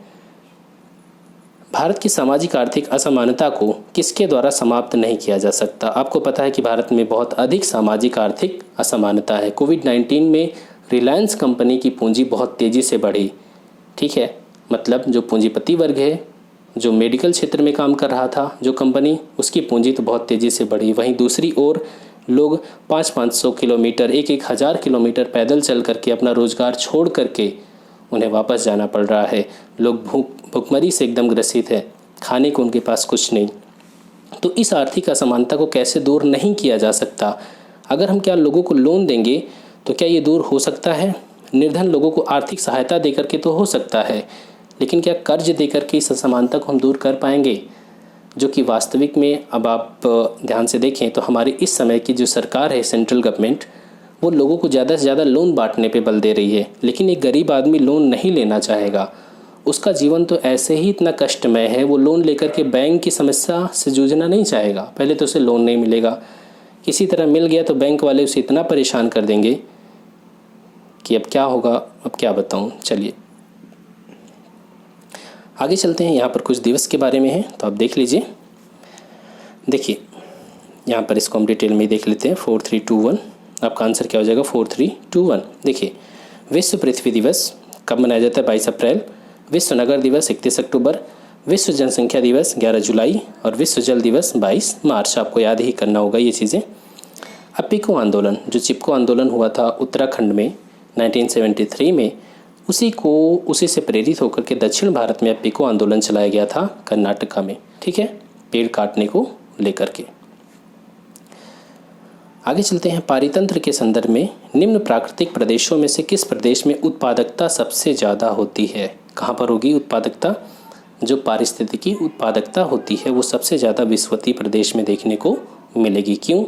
S1: भारत की सामाजिक आर्थिक असमानता को किसके द्वारा समाप्त नहीं किया जा सकता? आपको पता है कि भारत में बहुत अधिक सामाजिक आर्थिक असमानता है। कोविड-19 में रिलायंस कंपनी की पूंजी बहुत तेज़ी से बढ़ी। ठीक है, मतलब जो पूंजीपति वर्ग है, जो मेडिकल क्षेत्र में काम कर रहा था जो कंपनी, उसकी पूंजी तो बहुत तेज़ी से बढ़ी। वहीं दूसरी ओर लोग 500-500 किलोमीटर, 1,000 किलोमीटर पैदल चल करके अपना रोज़गार छोड़ करके उन्हें वापस जाना पड़ रहा है। लोग भूखमरी से एकदम ग्रसित है, खाने को उनके पास कुछ नहीं। तो इस आर्थिक असमानता को कैसे दूर नहीं किया जा सकता? अगर हम क्या लोगों को लोन देंगे तो क्या ये दूर हो सकता है? निर्धन लोगों को आर्थिक सहायता दे करके तो हो सकता है, लेकिन क्या कर्ज दे करके इस असमानता को हम दूर कर पाएंगे? जो कि वास्तविक में अब आप ध्यान से देखें तो हमारी इस समय की जो सरकार है, सेंट्रल गवर्नमेंट, वो लोगों को ज़्यादा से ज़्यादा लोन बांटने पे बल दे रही है। लेकिन एक गरीब आदमी लोन नहीं लेना चाहेगा, उसका जीवन तो ऐसे ही इतना कष्टमय है, वो लोन लेकर के बैंक की समस्या से जूझना नहीं चाहेगा। पहले तो उसे लोन नहीं मिलेगा, किसी तरह मिल गया तो बैंक वाले उसे इतना परेशान कर देंगे कि अब क्या होगा, अब क्या बताऊँ। चलिए आगे चलते हैं। यहाँ पर कुछ दिवस के बारे में है तो आप देख लीजिए। देखिए यहाँ पर इसको हम डिटेल में देख लेते हैं। 4321, आपका आंसर क्या हो जाएगा? 4321। देखिए, विश्व पृथ्वी दिवस कब मनाया जाता है? 22 अप्रैल। विश्व नगर दिवस 31 अक्टूबर। विश्व जनसंख्या दिवस 11 जुलाई और विश्व जल दिवस 22 मार्च। आपको याद ही करना होगा ये चीज़ें। अब पिको आंदोलन, जो चिपको आंदोलन हुआ था उत्तराखंड में 1973 में, उसी से प्रेरित होकर के दक्षिण भारत में पिको आंदोलन चलाया गया था कर्नाटका में। ठीक है, पेड़ काटने को लेकर के। आगे चलते हैं। पारितंत्र के संदर्भ में निम्न प्राकृतिक प्रदेशों में से किस प्रदेश में उत्पादकता सबसे ज़्यादा होती है? कहाँ पर होगी उत्पादकता? जो पारिस्थितिकी उत्पादकता होती है वो सबसे ज़्यादा विषुवतीय प्रदेश में देखने को मिलेगी। क्यों?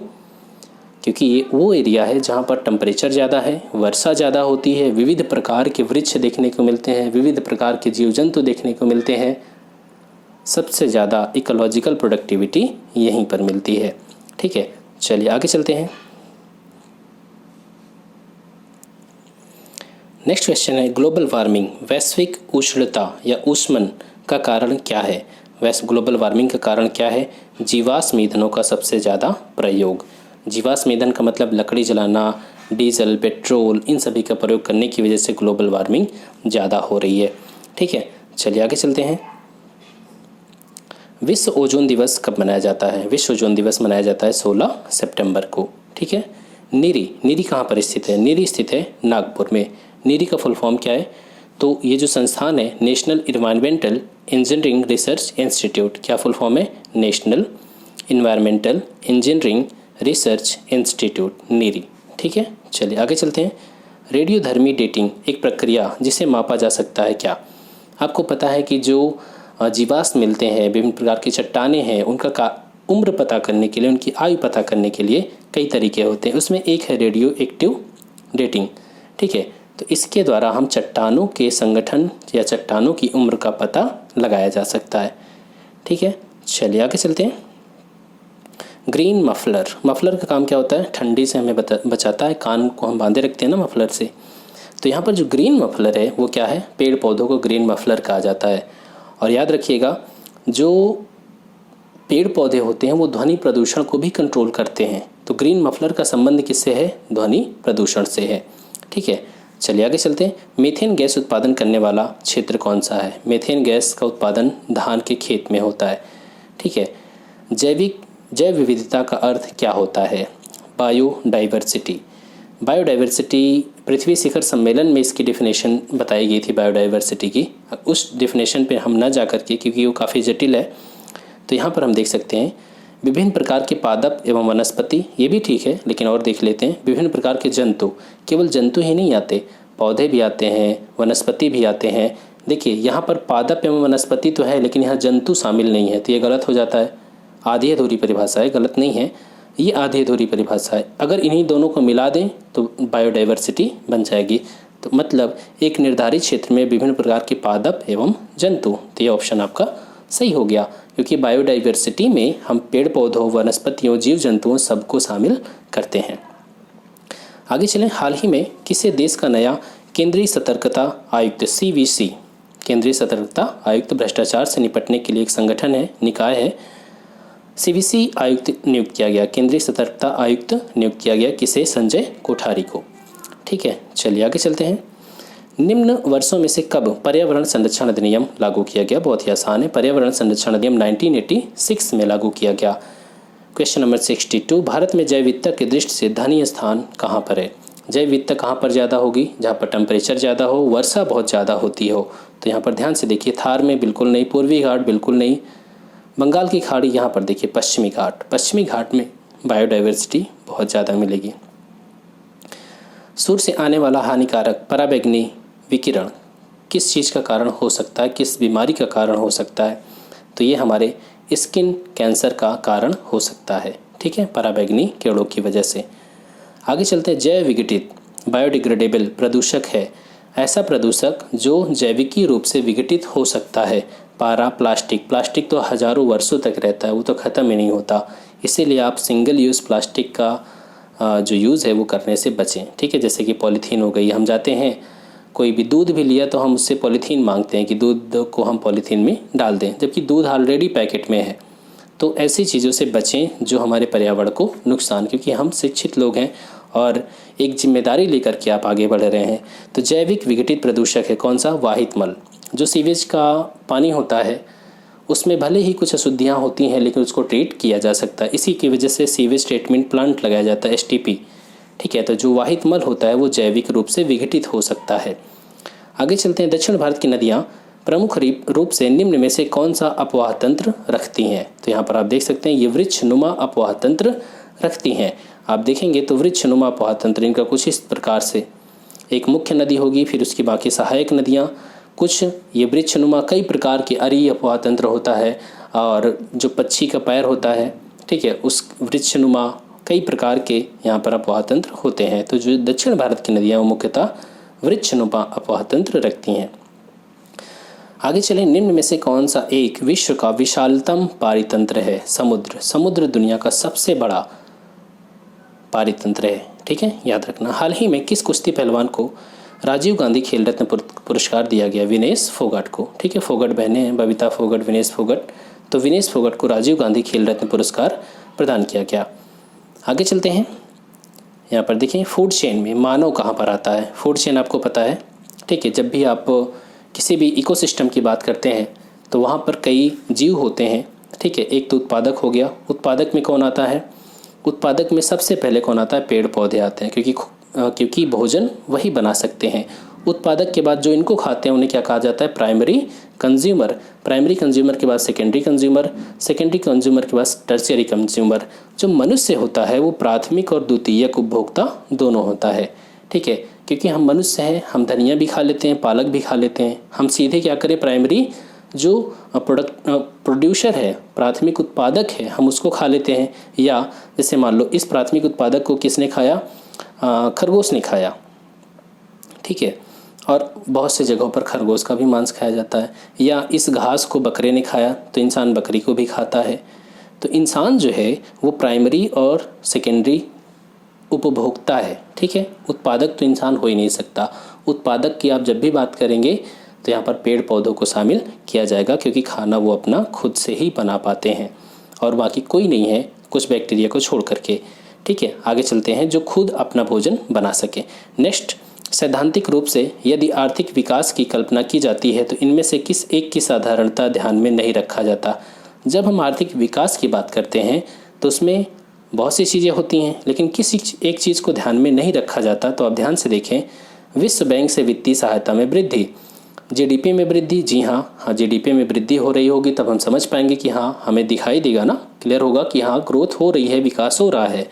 S1: क्योंकि ये वो एरिया है जहाँ पर टेम्परेचर ज़्यादा है, वर्षा ज़्यादा होती है, विविध प्रकार के वृक्ष देखने को मिलते हैं, विविध प्रकार के जीव जंतु देखने को मिलते हैं। सबसे ज़्यादा इकोलॉजिकल प्रोडक्टिविटी यहीं पर मिलती है। ठीक है, चलिए आगे चलते हैं। नेक्स्ट क्वेश्चन है, ग्लोबल वार्मिंग वैश्विक उष्णता या ऊष्मन का कारण क्या है? ग्लोबल वार्मिंग का कारण क्या है? जीवाश्म ईंधनों का सबसे ज़्यादा प्रयोग। जीवाश्म ईंधन का मतलब लकड़ी जलाना, डीजल, पेट्रोल, इन सभी का प्रयोग करने की वजह से ग्लोबल वार्मिंग ज़्यादा हो रही है। ठीक है, चलिए आगे चलते हैं। विश्व ओजोन दिवस कब मनाया जाता है? विश्व ओजोन दिवस मनाया जाता है 16 सितंबर को। ठीक है, नीरी कहाँ पर स्थित है? नीरी स्थित है नागपुर में। नीरी का फुल फॉर्म क्या है? तो ये जो संस्थान है National Environmental Engineering Research Institute, क्या फुल फॉर्म है? National Environmental Engineering Research Institute, NEERI. ठीक है, चलिए आगे चलते हैं। रेडियोधर्मी डेटिंग एक प्रक्रिया जिसे मापा जा सकता है क्या? आपको पता है कि जो जीवाश्म मिलते हैं, विभिन्न प्रकार की चट्टानें हैं, उनका उम्र पता करने के लिए, उनकी आयु पता करने के लिए कई तरीके होते हैं। उसमें एक है रेडियो एक्टिव डेटिंग। ठीक है, तो इसके द्वारा हम चट्टानों के संगठन या चट्टानों की उम्र का पता लगाया जा सकता है। ठीक है, चलिए आगे चलते हैं। ग्रीन मफलर का काम क्या होता है? ठंडी से हमें बचाता है। कान को हम बांधे रखते हैं ना मफलर से। तो यहाँ पर जो ग्रीन मफलर है वो क्या है? पेड़ पौधों को ग्रीन मफलर कहा जाता है। और याद रखिएगा, जो पेड़ पौधे होते हैं वो ध्वनि प्रदूषण को भी कंट्रोल करते हैं। तो ग्रीन मफलर का संबंध किससे है? ध्वनि प्रदूषण से है। ठीक है, चलिए आगे चलते हैं। मीथेन गैस उत्पादन करने वाला क्षेत्र कौन सा है? मीथेन गैस का उत्पादन धान के खेत में होता है। ठीक है, जैव विविधता का अर्थ क्या होता है? बायोडाइवर्सिटी। पृथ्वी शिखर सम्मेलन में इसकी डेफिनेशन बताई गई थी बायोडाइवर्सिटी की। उस डेफिनेशन पे हम न जा कर के, क्योंकि वो काफ़ी जटिल है, तो यहाँ पर हम देख सकते हैं विभिन्न प्रकार के पादप एवं वनस्पति, ये भी ठीक है, लेकिन और देख लेते हैं। विभिन्न प्रकार के जंतु, केवल जंतु ही नहीं आते, पौधे भी आते हैं, वनस्पति भी आते हैं। देखिए यहाँ पर पादप एवं वनस्पति तो है, लेकिन यहाँ जंतु शामिल नहीं है, तो ये गलत हो जाता है। आधी अधूरी परिभाषा है, गलत नहीं है, ये आधी अधूरी परिभाषा है। अगर इन्हीं दोनों को मिला दें तो बायोडाइवर्सिटी बन जाएगी। तो मतलब एक निर्धारित क्षेत्र में विभिन्न प्रकार के पादप एवं जंतु, तो ये ऑप्शन आपका सही हो गया, क्योंकि बायोडाइवर्सिटी में हम पेड़ पौधों, वनस्पतियों, जीव जंतुओं सबको शामिल करते हैं। आगे चलें। हाल ही में किसी देश का नया केंद्रीय सतर्कता आयुक्त CVC, केंद्रीय सतर्कता आयुक्त, भ्रष्टाचार से निपटने के लिए एक संगठन है, निकाय है, CVC आयुक्त नियुक्त किया गया, केंद्रीय सतर्कता आयुक्त नियुक्त किया गया किसे? संजय कोठारी को। ठीक है, चलिए आगे चलते हैं। निम्न वर्षों में से कब पर्यावरण संरक्षण अधिनियम लागू किया गया? बहुत ही आसान है, पर्यावरण संरक्षण अधिनियम 1986 में लागू किया गया। क्वेश्चन नंबर 62, भारत में जैव विविधता की दृष्टि से धन्य स्थान कहाँ पर है? जैव विविधता कहाँ पर ज़्यादा होगी? जहाँ पर टेम्परेचर ज़्यादा हो, वर्षा बहुत ज़्यादा होती हो। तो यहाँ पर ध्यान से देखिए, थार में बिल्कुल नहीं, पूर्वी घाट बिल्कुल नहीं, बंगाल की खाड़ी, यहाँ पर देखिए पश्चिमी घाट में बायोडाइवर्सिटी बहुत ज़्यादा मिलेगी। सूर्य से आने वाला हानिकारक पराबैंगनी विकिरण किस चीज़ का कारण हो सकता है? किस बीमारी का कारण हो सकता है? तो ये हमारे स्किन कैंसर का कारण हो सकता है। ठीक है, पराबैंगनी किरणों की वजह से। आगे चलते हैं। जैव विघटित बायोडिग्रेडेबल प्रदूषक है ऐसा प्रदूषक जो जैविकी रूप से विघटित हो सकता है। प्लास्टिक तो हज़ारों वर्षों तक रहता है, वो तो ख़त्म ही नहीं होता। इसीलिए आप सिंगल यूज़ प्लास्टिक का जो यूज़ है वो करने से बचें। ठीक है, जैसे कि पॉलीथीन हो गई, हम जाते हैं कोई भी दूध भी लिया तो हम उससे पॉलीथीन मांगते हैं कि दूध को हम पॉलीथीन में डाल दें, जबकि दूध ऑलरेडी पैकेट में है। तो ऐसी चीज़ों से बचें जो हमारे पर्यावरण को नुकसान, क्योंकि हम शिक्षित लोग हैं और एक जिम्मेदारी लेकर के आप आगे बढ़ रहे हैं। तो जैविक विघटित प्रदूषक है कौन सा? वाहित मल। जो सीवेज का पानी होता है उसमें भले ही कुछ अशुद्धियाँ होती हैं, लेकिन उसको ट्रीट किया जा सकता है। इसी की वजह से सीवेज ट्रीटमेंट प्लांट लगाया जाता है, STP। ठीक है, तो जो वाहित मल होता है वो जैविक रूप से विघटित हो सकता है। आगे चलते हैं। दक्षिण भारत की नदियाँ प्रमुख रूप से निम्न में से कौन सा अपवाह तंत्र रखती हैं? तो यहाँ पर आप देख सकते हैं ये वृक्षनुमा अपवाह तंत्र रखती हैं। आप देखेंगे तो वृक्षनुमा अपवाह तंत्र इनका कुछ इस प्रकार से, एक मुख्य नदी होगी, फिर उसकी बाकी सहायक नदियाँ, कुछ ये वृक्षनुमा कई प्रकार के अरीय अपवाह तंत्र होता है, और जो पक्षी का पैर होता है, ठीक है, उस वृक्षनुमा कई प्रकार के यहाँ पर अपवाह तंत्र होते हैं। तो जो दक्षिण भारत की नदियाँ वो मुख्यतः वृक्षनुमा अपवाह तंत्र रखती हैं। आगे चलें, निम्न में से कौन सा एक विश्व का विशालतम पारितंत्र है? समुद्र। समुद्र दुनिया का सबसे बड़ा पारितंत्र है, ठीक है, याद रखना। हाल ही में किस कुश्ती पहलवान को राजीव गांधी खेल रत्न पुरस्कार दिया गया? विनेश फोगाट को, ठीक है, फोगाट बहनें हैं, बबीता फोगाट, विनेश फोगाट। तो विनेश फोगाट को राजीव गांधी खेल रत्न पुरस्कार प्रदान किया गया। आगे चलते हैं, यहाँ पर देखें फूड चेन में मानव कहाँ पर आता है? फूड चेन आपको पता है, ठीक है, जब भी आप किसी भी इकोसिस्टम की बात करते हैं तो वहाँ पर कई जीव होते हैं, ठीक है। एक तो उत्पादक हो गया, उत्पादक में कौन आता है? उत्पादक में सबसे पहले कौन आता है? पेड़ पौधे आते हैं, क्योंकि भोजन वही बना सकते हैं। उत्पादक के बाद जो इनको खाते हैं उन्हें क्या कहा जाता है? Primary consumer. प्राइमरी कंज्यूमर के बाद सेकेंडरी कंज्यूमर, सेकेंडरी कंज्यूमर के बाद टर्शियरी कंज्यूमर। जो मनुष्य होता है वो प्राथमिक और द्वितीयक उपभोक्ता दोनों होता है, ठीक है, क्योंकि हम मनुष्य हैं, हम धनिया भी खा लेते हैं, पालक भी खा लेते हैं। हम सीधे क्या करें? प्राइमरी जो प्रोड्यूसर है, प्राथमिक उत्पादक है, हम उसको खा लेते हैं। या जैसे मान लो इस प्राथमिक उत्पादक को किसने खाया? खरगोश ने खाया, ठीक है, और बहुत से जगहों पर खरगोश का भी मांस खाया जाता है। या इस घास को बकरे ने खाया तो इंसान बकरी को भी खाता है। तो इंसान जो है वो प्राइमरी और सेकेंडरी उपभोक्ता है, ठीक है, उत्पादक तो इंसान हो ही नहीं सकता। उत्पादक की आप जब भी बात करेंगे तो यहाँ पर पेड़ पौधों को शामिल किया जाएगा, क्योंकि खाना वो अपना खुद से ही बना पाते हैं और बाकी कोई नहीं है, कुछ बैक्टीरिया को छोड़ करके, ठीक है। आगे चलते हैं, जो खुद अपना भोजन बना सके। नेक्स्ट, सैद्धांतिक रूप से यदि आर्थिक विकास की कल्पना की जाती है तो इनमें से किस एक की साधारणता ध्यान में नहीं रखा जाता? जब हम आर्थिक विकास की बात करते हैं तो उसमें बहुत सी चीज़ें होती हैं, लेकिन किसी एक चीज़ को ध्यान में नहीं रखा जाता। तो आप ध्यान से देखें, विश्व बैंक से वित्तीय सहायता में वृद्धि, जीडीपी में वृद्धि। जी हाँ, जीडीपी में वृद्धि हो रही होगी तब हम समझ पाएंगे कि हाँ, हमें दिखाई देगा ना, क्लियर होगा कि हाँ ग्रोथ हो रही है, विकास हो रहा है।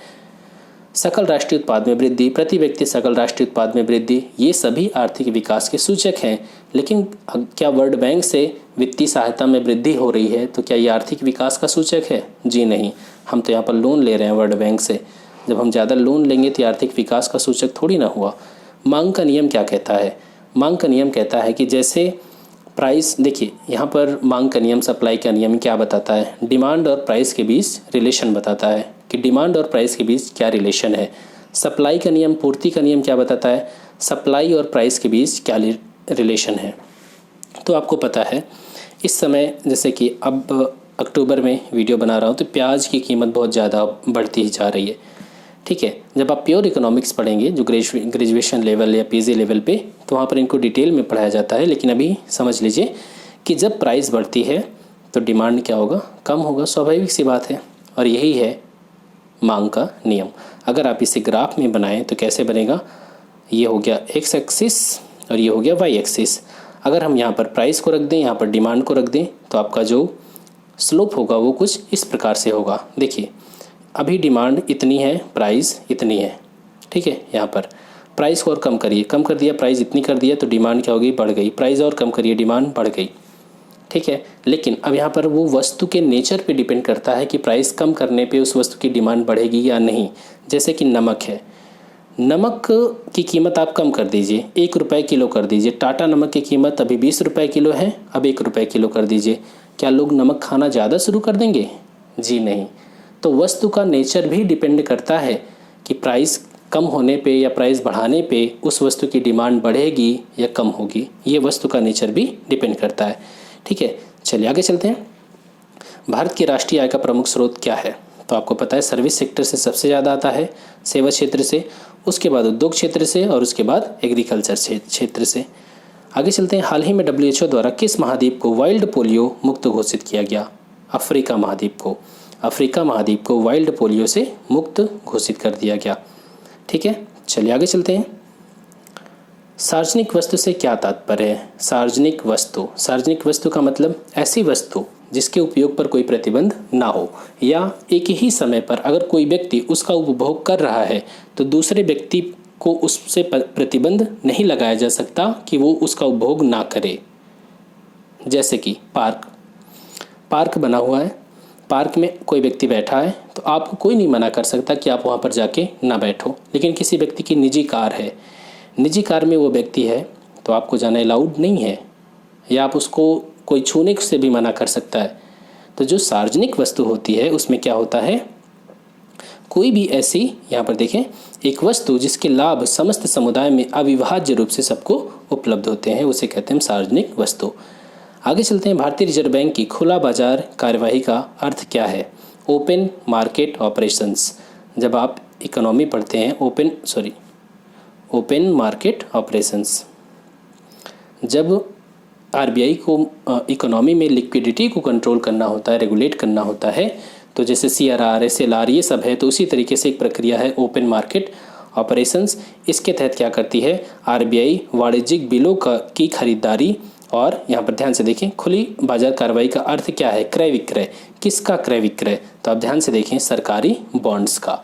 S1: सकल राष्ट्रीय उत्पाद में वृद्धि, प्रति व्यक्ति सकल राष्ट्रीय उत्पाद में वृद्धि, ये सभी आर्थिक विकास के सूचक हैं। लेकिन क्या वर्ल्ड बैंक से वित्तीय सहायता में वृद्धि हो रही है तो क्या ये आर्थिक विकास का सूचक है? जी नहीं, हम तो यहाँ पर लोन ले रहे हैं वर्ल्ड बैंक से। जब हम ज़्यादा लोन लेंगे तो आर्थिक विकास का सूचक थोड़ी ना हुआ। मांग का नियम क्या कहता है? मांग का नियम कहता है कि जैसे प्राइस, देखिए यहाँ पर मांग का नियम, सप्लाई का नियम क्या बताता है? डिमांड और प्राइस के बीच रिलेशन बताता है कि डिमांड और प्राइस के बीच क्या रिलेशन है। सप्लाई का नियम, पूर्ति का नियम क्या बताता है? सप्लाई और प्राइस के बीच क्या रिलेशन है। तो आपको पता है इस समय, जैसे कि अब अक्टूबर में वीडियो बना रहा हूँ तो प्याज की कीमत बहुत ज़्यादा बढ़ती ही जा रही है, ठीक है। जब आप प्योर इकोनॉमिक्स पढ़ेंगे जो ग्रेजुएशन लेवल या पीजी लेवल पे, तो वहाँ पर इनको डिटेल में पढ़ाया जाता है। लेकिन अभी समझ लीजिए कि जब प्राइस बढ़ती है तो डिमांड क्या होगा? कम होगा, स्वाभाविक सी बात है। और यही है मांग का नियम। अगर आप इसे ग्राफ में बनाएं तो कैसे बनेगा? ये हो गया एक्स एक्सिस और ये हो गया वाई एक्सिस। अगर हम यहाँ पर प्राइस को रख दें, यहाँ पर डिमांड को रख दें, तो आपका जो स्लोप होगा वो कुछ इस प्रकार से होगा। देखिए अभी डिमांड इतनी है, प्राइस इतनी है, ठीक है। यहाँ पर प्राइस को और कम करिए, कम कर दिया, प्राइस इतनी कर दिया तो डिमांड क्या होगी? बढ़ गई। प्राइस और कम करिए, डिमांड बढ़ गई, ठीक है। लेकिन अब यहाँ पर वो वस्तु के नेचर पे डिपेंड करता है कि प्राइस कम करने पे उस वस्तु की डिमांड बढ़ेगी या नहीं। जैसे कि नमक है, नमक की कीमत आप कम कर दीजिए, 1 रुपये किलो कर दीजिए। टाटा नमक की कीमत अभी 20 रुपये किलो है, अब 1 रुपये किलो कर दीजिए। क्या लोग नमक खाना ज़्यादा शुरू कर देंगे? जी नहीं। तो वस्तु का नेचर भी डिपेंड करता है कि प्राइस कम होने पे या प्राइस बढ़ाने पे उस वस्तु की डिमांड बढ़ेगी या कम होगी। ये वस्तु का नेचर भी डिपेंड करता है, ठीक है। चलिए आगे चलते हैं। भारत की राष्ट्रीय आय का प्रमुख स्रोत क्या है? तो आपको पता है सर्विस सेक्टर से सबसे ज़्यादा आता है, सेवा क्षेत्र से, उसके बाद उद्योग क्षेत्र से और उसके बाद एग्रीकल्चर क्षेत्र से। आगे चलते हैं। हाल ही में WHO द्वारा किस महाद्वीप को वाइल्ड पोलियो मुक्त घोषित किया गया? अफ्रीका महाद्वीप को। अफ्रीका महाद्वीप को वाइल्ड पोलियो से मुक्त घोषित कर दिया गया, ठीक है। चलिए आगे चलते हैं। सार्वजनिक वस्तु से क्या तात्पर्य है? सार्वजनिक वस्तु, सार्वजनिक वस्तु का मतलब ऐसी वस्तु जिसके उपयोग पर कोई प्रतिबंध ना हो, या एक ही समय पर अगर कोई व्यक्ति उसका उपभोग कर रहा है तो दूसरे व्यक्ति को उससे प्रतिबंध नहीं लगाया जा सकता कि वो उसका उपभोग ना करे। जैसे कि पार्क बना हुआ है, पार्क में कोई व्यक्ति बैठा है तो आपको कोई नहीं मना कर सकता कि आप वहाँ पर जाके ना बैठो। लेकिन किसी व्यक्ति की निजी कार है, निजी कार में वो व्यक्ति है तो आपको जाना अलाउड नहीं है, या आप उसको कोई छूने से भी मना कर सकता है। तो जो सार्वजनिक वस्तु होती है उसमें क्या होता है, कोई भी ऐसी, यहाँ पर देखें, एक वस्तु जिसके लाभ समस्त समुदाय में अविभाज्य रूप से सबको उपलब्ध होते हैं, उसे कहते हैं सार्वजनिक वस्तु। आगे चलते हैं। भारतीय रिजर्व बैंक की खुला बाजार कार्यवाही का अर्थ क्या है? Open market operations. जब आप इकोनॉमी पढ़ते हैं, ओपन मार्केट ऑपरेशंस, जब आरबीआई को इकोनॉमी में लिक्विडिटी को कंट्रोल करना होता है, रेगुलेट करना होता है, तो जैसे CRR, SLR ये सब है, तो उसी तरीके से एक प्रक्रिया है ओपन मार्केट ऑपरेशंस। इसके तहत क्या करती है, आरबीआई वाणिज्यिक बिलों की खरीदारी, और यहाँ पर ध्यान से देखें, खुली बाजार कार्रवाई का अर्थ क्या है? क्रय विक्रय। किसका क्रय विक्रय? तो आप ध्यान से देखें, सरकारी बॉन्ड्स का।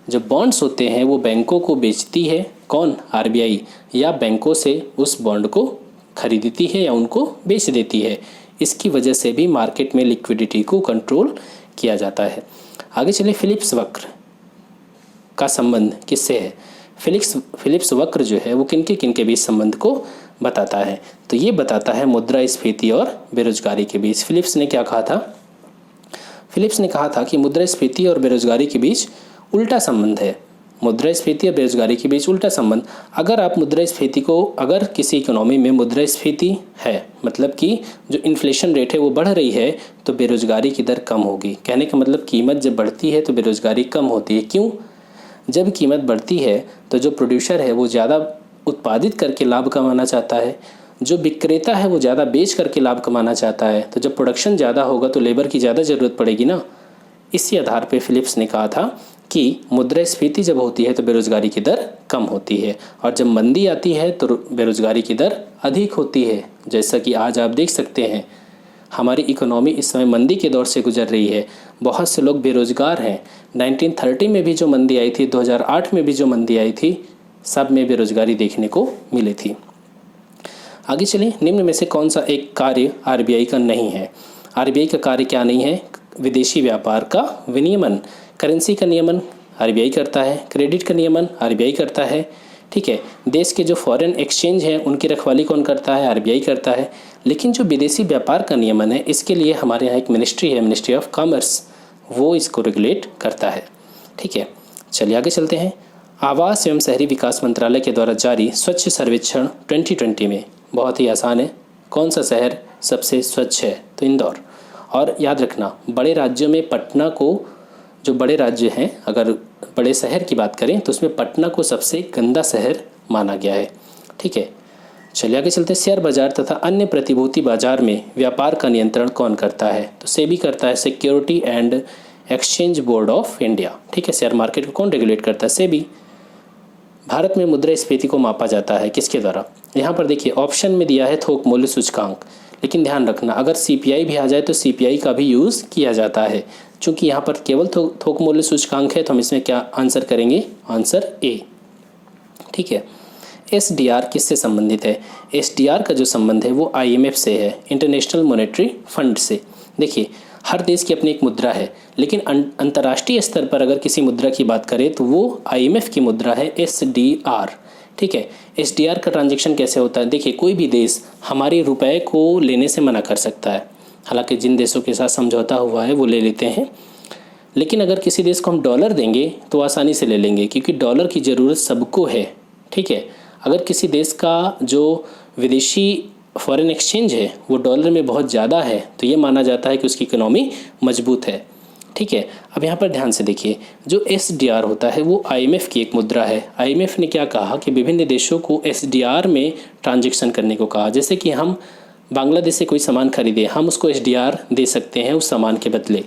S1: जो बॉन्ड्स होते हैं वो बैंकों को बेचती है, कौन? आरबीआई, या बैंकों से उस बॉन्ड को खरीदती है या उनको बेच देती है। इसकी वजह से भी मार्केट में लिक्विडिटी को कंट्रोल किया जाता है। आगे चलिए, फिलिप्स वक्र का संबंध किससे है? फिलिप्स वक्र जो है वो किनके बीच संबंध को बताता है? तो ये बताता है मुद्रास्फीति और बेरोजगारी के बीच। फिलिप्स ने क्या कहा था? फिलिप्स ने कहा था कि मुद्रास्फीति और बेरोजगारी के बीच उल्टा संबंध है। मुद्रास्फीति और बेरोजगारी के बीच उल्टा संबंध। अगर आप मुद्रास्फीति को, अगर किसी इकोनॉमी में मुद्रास्फीति है, मतलब कि जो इन्फ्लेशन रेट है वो बढ़ रही है, तो बेरोजगारी की दर कम होगी। कहने का मतलब कीमत जब बढ़ती है तो बेरोजगारी कम होती है। क्यों? जब कीमत बढ़ती है तो जो प्रोड्यूसर है वो ज़्यादा उत्पादित करके लाभ कमाना चाहता है, जो विक्रेता है वो ज़्यादा बेच करके लाभ कमाना चाहता है। तो जब प्रोडक्शन ज़्यादा होगा तो लेबर की ज़्यादा ज़रूरत पड़ेगी ना। इसी आधार पर फिलिप्स ने कहा था कि मुद्रास्फीति जब होती है तो बेरोजगारी की दर कम होती है, और जब मंदी आती है तो बेरोजगारी की दर अधिक होती है। जैसा कि आज आप देख सकते हैं, हमारी इकोनॉमी इस समय मंदी के दौर से गुजर रही है, बहुत से लोग बेरोजगार हैं। 1930 में भी जो मंदी आई थी, 2008 में भी जो मंदी आई थी, सब में बेरोजगारी देखने को मिली थी। आगे चलिए, निम्न में से कौन सा एक कार्य आरबीआई का नहीं है? आरबीआई का कार्य क्या नहीं है? विदेशी व्यापार का विनियमन। करेंसी का नियमन आरबीआई करता है, क्रेडिट का नियमन आरबीआई करता है, ठीक है। देश के जो फॉरेन एक्सचेंज हैं उनकी रखवाली कौन करता है? आरबीआई करता है। लेकिन जो विदेशी व्यापार का नियमन है, इसके लिए हमारे यहाँ एक मिनिस्ट्री है, मिनिस्ट्री ऑफ कॉमर्स, वो इसको रेगुलेट करता है, ठीक है। चलिए आगे चलते हैं। आवास एवं शहरी विकास मंत्रालय के द्वारा जारी स्वच्छ सर्वेक्षण 2020 में, बहुत ही आसान है, कौन सा शहर सबसे स्वच्छ है? तो इंदौर। और याद रखना, बड़े राज्यों में पटना को, जो बड़े राज्य हैं, अगर बड़े शहर की बात करें तो उसमें पटना को सबसे गंदा शहर माना गया है, ठीक है। चलिए आगे चलते हैं। शेयर बाजार तथा अन्य प्रतिभूति बाजार में व्यापार का नियंत्रण कौन करता है? तो सेबी करता है, security and exchange board of India, ठीक है। शेयर मार्केट को कौन रेगुलेट करता है? सेबी। भारत में मुद्रास्फीति को मापा जाता है किसके द्वारा? यहाँ पर देखिए, ऑप्शन में दिया है थोक मूल्य सूचकांक, लेकिन ध्यान रखना, अगर सीपीआई भी आ जाए तो सीपीआई का भी यूज़ किया जाता है। चूँकि यहाँ पर केवल थोक मूल्य सूचकांक है तो हम इसमें क्या आंसर करेंगे? आंसर ए, ठीक है। एसडीआर किससे संबंधित है? एसडीआर का जो संबंध है वो आईएमएफ से है, इंटरनेशनल मॉनेटरी फंड से। देखिए, हर देश की अपनी एक मुद्रा है, लेकिन अंतर्राष्ट्रीय स्तर पर अगर किसी मुद्रा की बात करें तो वो आईएमएफ की मुद्रा है, एसडीआर, ठीक है। एसडीआर का ट्रांजैक्शन कैसे होता है? देखिए, कोई भी देश हमारे रुपए को लेने से मना कर सकता है, हालांकि जिन देशों के साथ समझौता हुआ है वो ले लेते हैं, लेकिन अगर किसी देश को हम डॉलर देंगे तो आसानी से ले लेंगे, क्योंकि डॉलर की ज़रूरत सबको है, ठीक है। अगर किसी देश का जो विदेशी फॉरेन एक्सचेंज है वो डॉलर में बहुत ज़्यादा है तो ये माना जाता है कि उसकी इकोनॉमी मजबूत है, ठीक है। अब यहाँ पर ध्यान से देखिए, जो एसडीआर होता है वो आईएमएफ की एक मुद्रा है। आईएमएफ ने क्या कहा कि विभिन्न देशों को एसडीआर में ट्रांजैक्शन करने को कहा। जैसे कि हम बांग्लादेश से कोई सामान खरीदे, हम उसको एसडीआर दे सकते हैं उस सामान के बदले,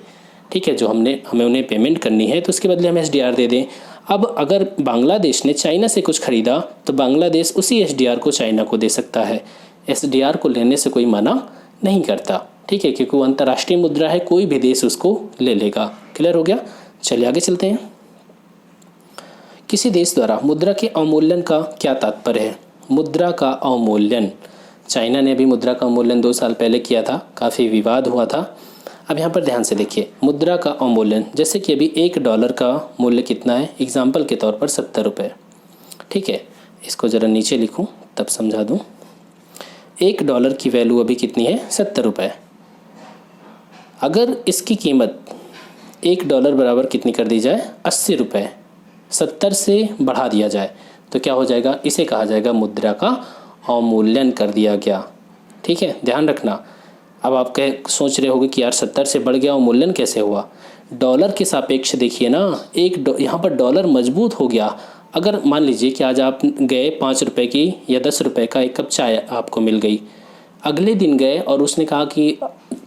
S1: ठीक है। जो हमें उन्हें पेमेंट करनी है तो उसके बदले हम एसडीआर दे दें। अब अगर बांग्लादेश ने चाइना से कुछ खरीदा तो बांग्लादेश उसी एसडीआर को चाइना को दे सकता है। एसडीआर को लेने से कोई मना नहीं करता, ठीक है, क्योंकि वो अंतर्राष्ट्रीय मुद्रा है, कोई भी देश उसको ले लेगा। क्लियर हो गया? चलिए आगे चलते हैं। किसी देश द्वारा मुद्रा के अवमूल्यन का क्या तात्पर्य है? मुद्रा का अवमूल्यन, चाइना ने भी मुद्रा का अवमूल्यन 2 साल पहले किया था, काफ़ी विवाद हुआ था। अब यहाँ पर ध्यान से देखिए, मुद्रा का अवमूल्यन, जैसे कि अभी $1 का मूल्य कितना है, एग्जाम्पल के तौर पर 70 रुपये। ठीक है, इसको ज़रा नीचे लिखूँ तब समझा दूँ। $1 की वैल्यू अभी कितनी है, 70 रुपये। अगर इसकी कीमत $1 बराबर कितनी कर दी जाए, 80 रुपये, 70 से बढ़ा दिया जाए तो क्या हो जाएगा, इसे कहा जाएगा मुद्रा का अवमूल्यन कर दिया गया। ठीक है, ध्यान रखना। अब आप सोच रहे होगे कि यार 70 से बढ़ गया, अवमूल्यन कैसे हुआ। डॉलर के सापेक्ष देखिए ना, यहाँ पर डॉलर मजबूत हो गया। अगर मान लीजिए कि आज आप गए 5 रुपये की या 10 रुपये का एक कप चाय आपको मिल गई, अगले दिन गए और उसने कहा कि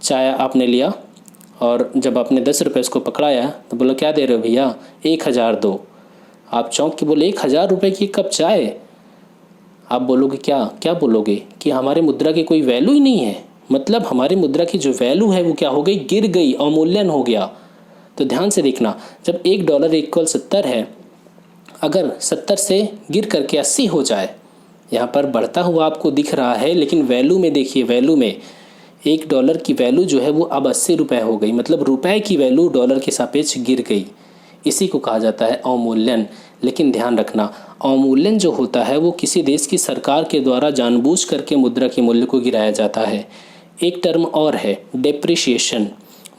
S1: चाय आपने लिया और जब आपने 10 रुपये उसको पकड़ाया तो बोला क्या दे रहे हो भैया, 1000 दो। आप चौंक के बोले 1000 रुपये की कप चाय। आप बोलोगे क्या बोलोगे कि हमारे मुद्रा की कोई वैल्यू ही नहीं है, मतलब हमारी मुद्रा की जो वैल्यू है वो क्या हो गई, गिर गई, अवमूल्यन हो गया। तो ध्यान से देखना, जब $1 इक्वल 70 है, अगर 70 से गिर करके 80 हो जाए, यहाँ पर बढ़ता हुआ आपको दिख रहा है, लेकिन वैल्यू में देखिए, वैल्यू में $1 की वैल्यू जो है वो अब 80 रुपये हो गई, मतलब रुपए की वैल्यू डॉलर के सापेक्ष गिर गई। इसी को कहा जाता है अवमूल्यन। लेकिन ध्यान रखना, अवमूल्यन जो होता है वो किसी देश की सरकार के द्वारा जानबूझ करके मुद्रा के मूल्य को गिराया जाता है। एक टर्म और है डेप्रिसिएशन,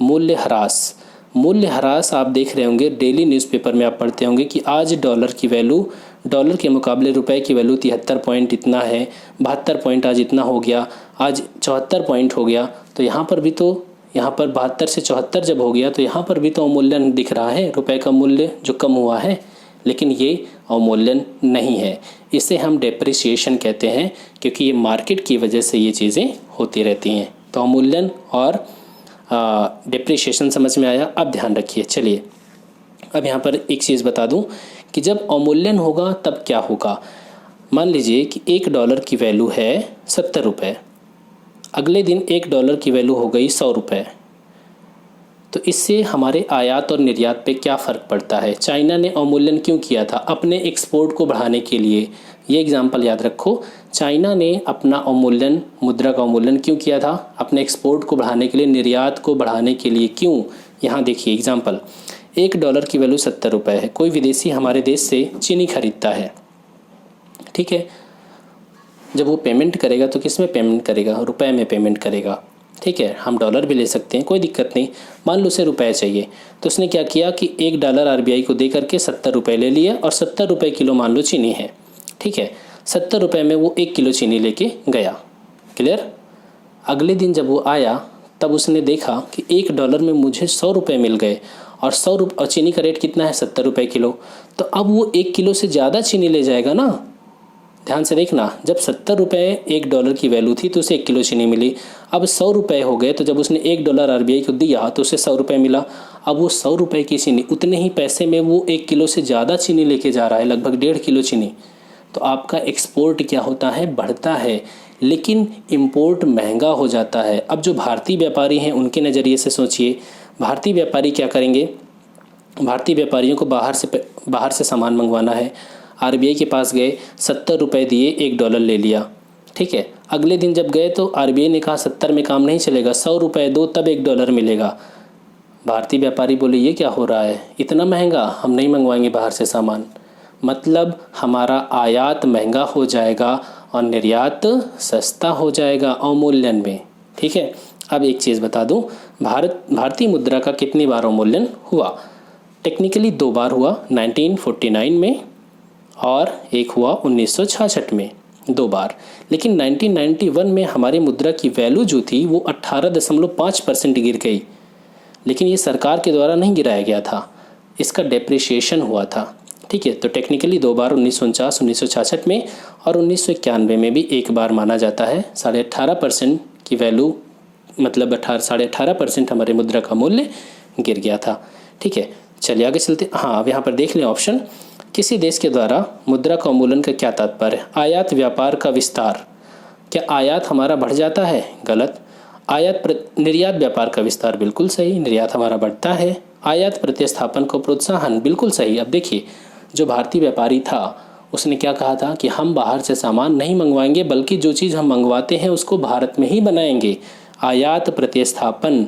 S1: मूल्य ह्रास। मूल्य ह्रास आप देख रहे होंगे, डेली न्यूज़पेपर में आप पढ़ते होंगे कि आज डॉलर की वैल्यू, डॉलर के मुकाबले रुपए की वैल्यू 73 पॉइंट इतना है, 72 पॉइंट आज इतना हो गया, आज 74 पॉइंट हो गया। तो यहाँ पर भी तो, यहाँ पर 72 से 74 जब हो गया तो यहाँ पर भी तो अवमूल्यन दिख रहा है, रुपए का मूल्य जो कम हुआ है, लेकिन ये अवमूल्यन नहीं है। इसे हम डेप्रिसिएशन कहते हैं, क्योंकि ये मार्केट की वजह से ये चीज़ें होती रहती हैं। तो अवमूल्यन और डेप्रिसिएशन समझ में आया। अब ध्यान रखिए, चलिए अब यहाँ पर एक चीज़ बता दूँ कि जब अवमूल्यन होगा तब क्या होगा। मान लीजिए कि $1 की वैल्यू है 70 रुपये, अगले दिन $1 की वैल्यू हो गई 100 रुपये। तो इससे हमारे आयात और निर्यात पे क्या फ़र्क पड़ता है। चाइना ने अवमूल्यन क्यों किया था, अपने एक्सपोर्ट को बढ़ाने के लिए। ये एग्जाम्पल याद रखो, चाइना ने अपना अवमूल्यन, मुद्रा का अवमूल्यन क्यों किया था, अपने एक्सपोर्ट को बढ़ाने के लिए, निर्यात को बढ़ाने के लिए। क्यों, यहाँ देखिए एग्जाम्पल, $1 की वैल्यू 70 रुपये है। कोई विदेशी हमारे देश से चीनी खरीदता है, ठीक है, जब वो पेमेंट करेगा तो किस में पेमेंट करेगा, रुपए में पेमेंट करेगा। ठीक है, हम डॉलर भी ले सकते हैं, कोई दिक्कत नहीं। मान लो उसे रुपए चाहिए, तो उसने क्या किया कि $1 RBI को दे करके 70 रुपये ले लिए, और 70 रुपये किलो मान लो चीनी है। ठीक है, 70 रुपये में वो 1 किलो चीनी लेके गया। क्लियर। अगले दिन जब वो आया तब उसने देखा कि $1 में मुझे 100 रुपये मिल गए, और 100 रुपये, और चीनी का रेट कितना है, 70 रुपये किलो। तो अब वो 1 किलो से ज़्यादा चीनी ले जाएगा ना। ध्यान से देखना, जब 70 रुपये $1 की वैल्यू थी तो उसे 1 किलो चीनी मिली। अब 100 रुपये हो गए, तो जब उसने $1 RBI को दिया तो उसे 100 रुपये मिला। अब वो 100 रुपये की चीनी, उतने ही पैसे में वो 1 किलो से ज़्यादा चीनी लेके जा रहा है, लगभग 1.5 किलो चीनी। तो आपका एक्सपोर्ट क्या होता है, बढ़ता है, लेकिन इम्पोर्ट महंगा हो जाता है। अब जो भारतीय व्यापारी हैं उनके नज़रिए से सोचिए, भारतीय व्यापारी क्या करेंगे, भारतीय व्यापारियों को बाहर से सामान मंगवाना है। RBI के पास गए, 70 रुपये दिए, $1 ले लिया। ठीक है, अगले दिन जब गए तो RBI ने कहा 70 में काम नहीं चलेगा, 100 रुपये दो तब $1 मिलेगा। भारतीय व्यापारी बोले ये क्या हो रहा है, इतना महंगा, हम नहीं मंगवाएंगे बाहर से सामान। मतलब हमारा आयात महंगा हो जाएगा और निर्यात सस्ता हो जाएगा अवमूल्यन में। ठीक है, अब एक चीज़ बता दूं, भारतीय मुद्रा का कितनी बार अवमूल्यन हुआ। टेक्निकली 2 बार हुआ, 1949 में और एक हुआ 1966 में, 2 बार। लेकिन 1991 में हमारी मुद्रा की वैल्यू जो थी वो 18.5% गिर गई। लेकिन ये सरकार के द्वारा नहीं गिराया गया था, इसका डेप्रिसिएशन हुआ था। ठीक है, तो टेक्निकली 2 बार, 1949, 1966 में, और 1991 में भी 1 बार माना जाता है। 18.5% की वैल्यू, मतलब 18.5% हमारे मुद्रा का मूल्य गिर गया था। ठीक है, चलिए आगे चलते। हाँ, अब यहाँ पर देख लें ऑप्शन, किसी देश के द्वारा मुद्रा का अवमूल्यन का क्या तात्पर्य है। आयात व्यापार का विस्तार, क्या आयात हमारा बढ़ जाता है, गलत। निर्यात व्यापार का विस्तार, बिल्कुल सही, निर्यात हमारा बढ़ता है। आयात प्रतिस्थापन को प्रोत्साहन, बिल्कुल सही। अब देखिए, जो भारतीय व्यापारी था उसने क्या कहा था कि हम बाहर से सामान नहीं मंगवाएंगे, बल्कि जो चीज़ हम मंगवाते हैं उसको भारत में ही बनाएंगे। आयात प्रतिस्थापन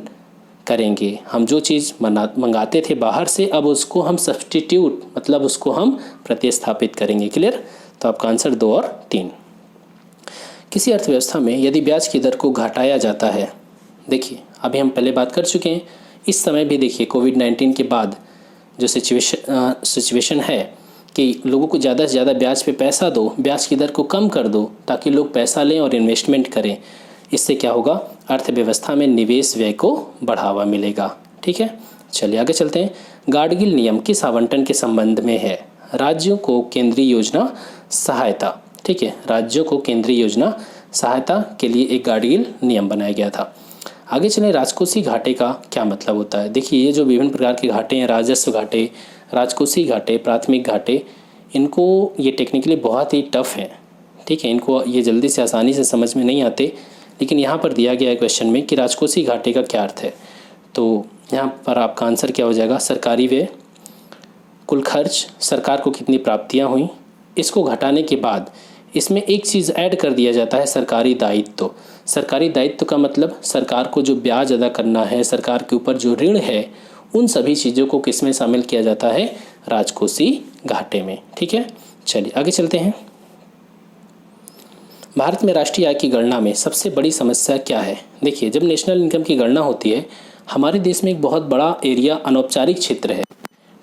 S1: करेंगे। हम जो चीज़ मंगाते थे बाहर से, अब उसको हम सब्स्टिट्यूट मतलब उसको हम प्रतिस्थापित करेंगे। क्लियर? तो आपका आंसर 2 और 3। किसी अर्थव्यवस्था में यदि ब्याज की दर को घटाया जाता है, देखिए अभी हम पहले बात कर चुके हैं, इस समय भी देखिए कोविड-19 के बाद जो सिचुएशन है कि लोगों को ज़्यादा से ज़्यादा ब्याज पे पैसा दो, ब्याज की दर को कम कर दो ताकि लोग पैसा लें और इन्वेस्टमेंट करें। इससे क्या होगा? अर्थव्यवस्था में निवेश व्यय को बढ़ावा मिलेगा। ठीक है, चलिए आगे चलते हैं। गाडगिल नियम किस आवंटन के संबंध में है? राज्यों को केंद्रीय योजना सहायता। ठीक है, राज्यों को केंद्रीय योजना सहायता के लिए एक गाडगिल नियम बनाया गया था। आगे चलें, राजकोषीय घाटे का क्या मतलब होता है? देखिए ये जो विभिन्न प्रकार के घाटे हैं, राजस्व घाटे, राजकोषीय घाटे, प्राथमिक घाटे, इनको ये टेक्निकली बहुत ही टफ है। ठीक है, इनको ये जल्दी से आसानी से समझ में नहीं आते, लेकिन यहाँ पर दिया गया है क्वेश्चन में कि राजकोषीय घाटे का क्या अर्थ है। तो यहाँ पर आपका आंसर क्या हो जाएगा? सरकारी व्यय, कुल खर्च, सरकार को कितनी प्राप्तियाँ हुई, इसको घटाने के बाद इसमें एक चीज़ ऐड कर दिया जाता है, सरकारी दायित्व। सरकारी दायित्व का मतलब सरकार को जो ब्याज अदा करना है, सरकार के ऊपर जो ऋण है, उन सभी चीज़ों को किस में शामिल किया जाता है? राजकोषीय घाटे में। ठीक है, चलिए आगे चलते हैं। भारत में राष्ट्रीय आय की गणना में सबसे बड़ी समस्या क्या है? देखिए जब नेशनल इनकम की गणना होती है, हमारे देश में एक बहुत बड़ा एरिया अनौपचारिक क्षेत्र है।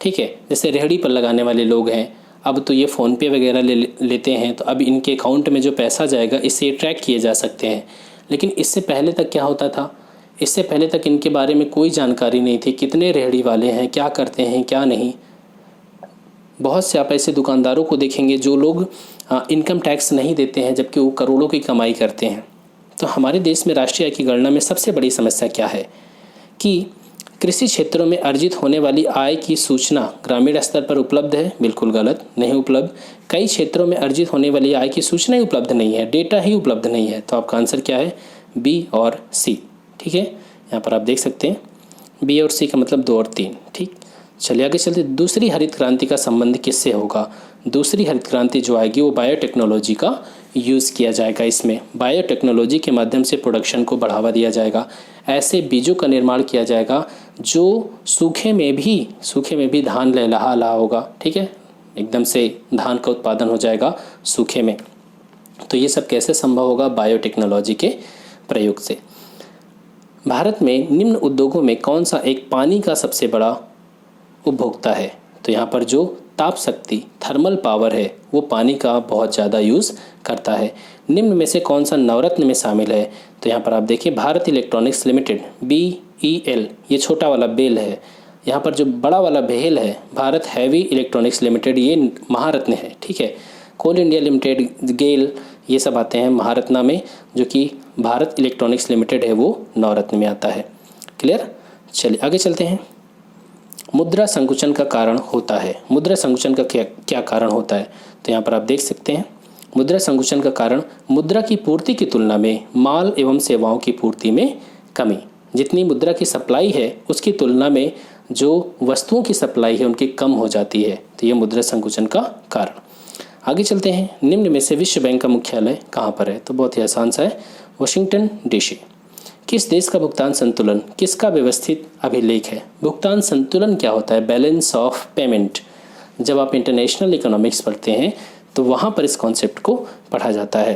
S1: ठीक है, जैसे रेहड़ी पर लगाने वाले लोग हैं, अब तो ये फ़ोनपे वगैरह लेते हैं, तो अब इनके अकाउंट में जो पैसा जाएगा इससे ट्रैक किए जा सकते हैं। लेकिन इससे पहले तक क्या होता था? इससे पहले तक इनके बारे में कोई जानकारी नहीं थी, कितने रेहड़ी वाले हैं, क्या करते हैं, क्या नहीं। बहुत से आप ऐसे दुकानदारों को देखेंगे जो लोग इनकम टैक्स नहीं देते हैं, जबकि वो करोड़ों की कमाई करते हैं। तो हमारे देश में राष्ट्रीय आय की गणना में सबसे बड़ी समस्या क्या है कि कृषि क्षेत्रों में अर्जित होने वाली आय की सूचना ग्रामीण स्तर पर उपलब्ध है? बिल्कुल गलत, नहीं उपलब्ध। कई क्षेत्रों में अर्जित होने वाली आय की सूचना ही उपलब्ध नहीं है, डेटा ही उपलब्ध नहीं है। तो आपका आंसर क्या है? बी और सी। ठीक है, यहाँ पर आप देख सकते हैं बी और सी का मतलब 2 और 3। ठीक, चलिए आगे चलते। दूसरी हरित क्रांति का संबंध किससे होगा? दूसरी हरित क्रांति जो आएगी वो बायोटेक्नोलॉजी का यूज़ किया जाएगा। इसमें बायोटेक्नोलॉजी के माध्यम से प्रोडक्शन को बढ़ावा दिया जाएगा। ऐसे बीजों का निर्माण किया जाएगा जो सूखे में भी धान लहलहा होगा। ठीक है, एकदम से धान का उत्पादन हो जाएगा सूखे में। तो ये सब कैसे संभव होगा? बायोटेक्नोलॉजी के प्रयोग से। भारत में निम्न उद्योगों में कौन सा एक पानी का सबसे बड़ा उपभोक्ता है? तो यहाँ पर जो ताप शक्ति थर्मल पावर है वो पानी का बहुत ज़्यादा यूज़ करता है। निम्न में से कौन सा नवरत्न में शामिल है? तो यहाँ पर आप देखिए भारत इलेक्ट्रॉनिक्स लिमिटेड, BEL, ये छोटा वाला बेल है। यहाँ पर जो बड़ा वाला बेल है भारत हैवी इलेक्ट्रॉनिक्स लिमिटेड, ये महारत्न है। ठीक है, कोल इंडिया लिमिटेड, गेल, ये सब आते हैं महारत्ना में, जो कि भारत इलेक्ट्रॉनिक्स लिमिटेड है वो नवरत्न में आता है। क्लियर? चलिए आगे चलते हैं। मुद्रा संकुचन का कारण होता है। मुद्रा संकुचन का क्या कारण होता है? तो यहाँ पर आप देख सकते हैं मुद्रा संकुचन का कारण मुद्रा की पूर्ति की तुलना में माल एवं सेवाओं की पूर्ति में कमी। जितनी मुद्रा की सप्लाई है उसकी तुलना में जो वस्तुओं की सप्लाई है उनकी कम हो जाती है। तो ये मुद्रा संकुचन का कारण। आगे चलते हैं। निम्न में से विश्व बैंक का मुख्यालय कहाँ पर है? तो बहुत ही आसान सा है, वाशिंगटन DC। किस देश का भुगतान संतुलन किसका व्यवस्थित अभिलेख है? भुगतान संतुलन क्या होता है? Balance of payment. जब आप इंटरनेशनल इकोनॉमिक्स पढ़ते हैं तो वहाँ पर इस कॉन्सेप्ट को पढ़ा जाता है।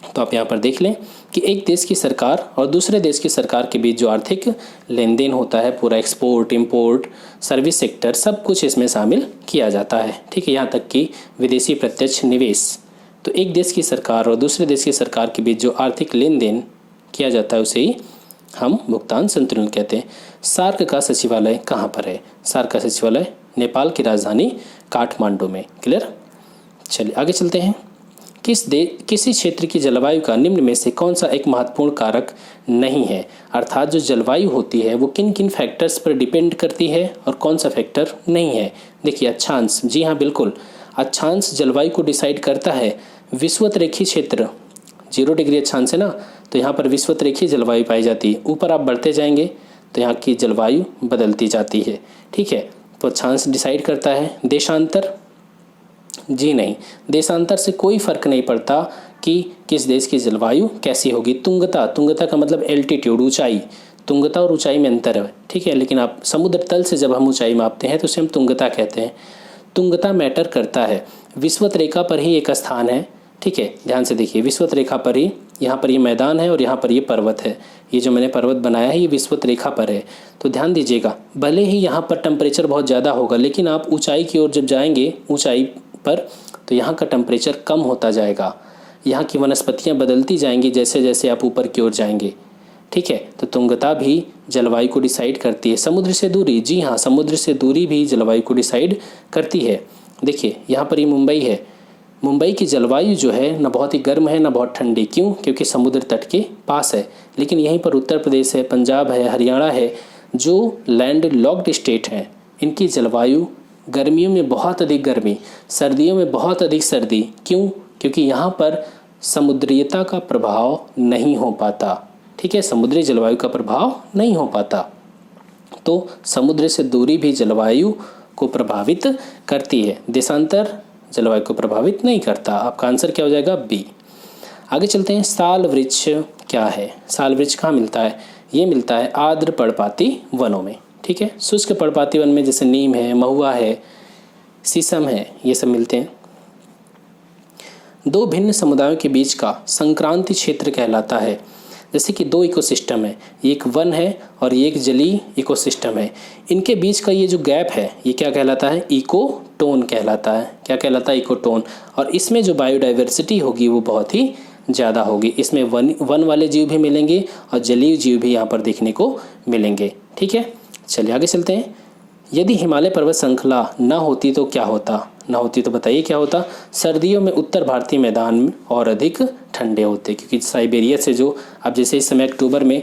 S1: तो आप यहाँ पर देख लें कि एक देश की सरकार और दूसरे देश की सरकार के बीच जो आर्थिक लेन देन होता है, पूरा एक्सपोर्ट, इंपोर्ट, सर्विस सेक्टर, सब कुछ इसमें शामिल किया जाता है। ठीक है, यहाँ तक कि विदेशी प्रत्यक्ष निवेश। तो एक देश की सरकार और दूसरे देश की सरकार के बीच जो आर्थिक लेन देन किया जाता है उसे ही हम भुगतान संतुलन कहते हैं। सार्क का सचिवालय कहाँ पर है? सार्क का सचिवालय नेपाल की राजधानी काठमांडू में। क्लियर? चलिए आगे चलते हैं। किसी क्षेत्र की जलवायु का निम्न में से कौन सा एक महत्वपूर्ण कारक नहीं है? अर्थात जो जलवायु होती है वो किन किन फैक्टर्स पर डिपेंड करती है और कौन सा फैक्टर नहीं है? देखिए अक्षांश, जी हाँ बिल्कुल, अक्षांश जलवायु को डिसाइड करता है। विषुवत रेखीय क्षेत्र 0 डिग्री अक्षांश है ना, तो यहाँ पर विषुवत रेखीय जलवायु पाई जाती है। ऊपर आप बढ़ते जाएंगे तो यहाँ की जलवायु बदलती जाती है। ठीक है, तो अक्षांश डिसाइड करता है। देशांतर, जी नहीं, देशांतर से कोई फर्क नहीं पड़ता कि किस देश की जलवायु कैसी होगी। तुंगता, तुंगता का मतलब एल्टीट्यूड, ऊंचाई, तुंगता और ऊंचाई में अंतर है, ठीक है, लेकिन आप समुद्र तल से जब हम ऊंचाई मापते हैं तो उसे हम तुंगता कहते हैं। तुंगता मैटर करता है। विषुवत रेखा पर ही एक स्थान है, ठीक है, ध्यान से देखिए, विषुवत रेखा पर ही, यहाँ पर ये मैदान है और यहाँ पर ये पर्वत है। ये जो मैंने पर्वत बनाया है ये विषुवत रेखा पर है। तो ध्यान दीजिएगा, भले ही यहाँ पर टेम्परेचर बहुत ज़्यादा होगा, लेकिन आप ऊंचाई की ओर जब जाएंगे ऊंचाई पर, तो यहाँ का टेम्परेचर कम होता जाएगा। यहाँ की वनस्पतियाँ बदलती जाएंगी जैसे जैसे आप ऊपर की ओर जाएंगे, ठीक है। तो तुंगता भी जलवायु को डिसाइड करती है। समुद्र से दूरी, जी हाँ, समुद्र से दूरी भी जलवायु को डिसाइड करती है। देखिए यहाँ पर ये मुंबई है। मुंबई की जलवायु जो है ना बहुत ही गर्म है ना बहुत ठंडी। क्यों? क्योंकि समुद्र तट के पास है। लेकिन यहीं पर उत्तर प्रदेश है, पंजाब है, हरियाणा है, जो लैंड लॉक्ड स्टेट हैं, इनकी जलवायु गर्मियों में बहुत अधिक गर्मी, सर्दियों में बहुत अधिक सर्दी। क्यों? क्योंकि यहाँ पर समुद्रीयता का प्रभाव नहीं हो पाता, ठीक है, समुद्री जलवायु का प्रभाव नहीं हो पाता। तो समुद्र से दूरी भी जलवायु को प्रभावित करती है, देशांतर जलवायु को प्रभावित नहीं करता। आपका आंसर क्या हो जाएगा? बी। आगे चलते हैं। साल वृक्ष क्या है? साल वृक्ष कहाँ मिलता है? ये मिलता है आर्द्र पर्णपाती वनों में, ठीक है। शुष्क पर्णपाती वन में जैसे नीम है, महुआ है, शीशम है, ये सब मिलते हैं। दो भिन्न समुदायों के बीच का संक्रांति क्षेत्र कहलाता है। जैसे कि दो इकोसिस्टम है, एक वन है और ये एक जलीय इकोसिस्टम है। इनके बीच का ये जो गैप है ये क्या कहलाता है? इकोटोन कहलाता है। क्या कहलाता है? इकोटोन। और इसमें जो बायोडाइवर्सिटी होगी वो बहुत ही ज़्यादा होगी। इसमें वन वाले जीव भी मिलेंगे और जलीय जीव भी यहाँ पर देखने को मिलेंगे, ठीक है। चलिए आगे चलते हैं। यदि हिमालय पर्वत श्रृंखला न होती तो क्या होता? ना होती तो बताइए क्या होता? सर्दियों में उत्तर भारतीय मैदान और अधिक ठंडे होते, क्योंकि साइबेरिया से जो अब जैसे इस समय अक्टूबर में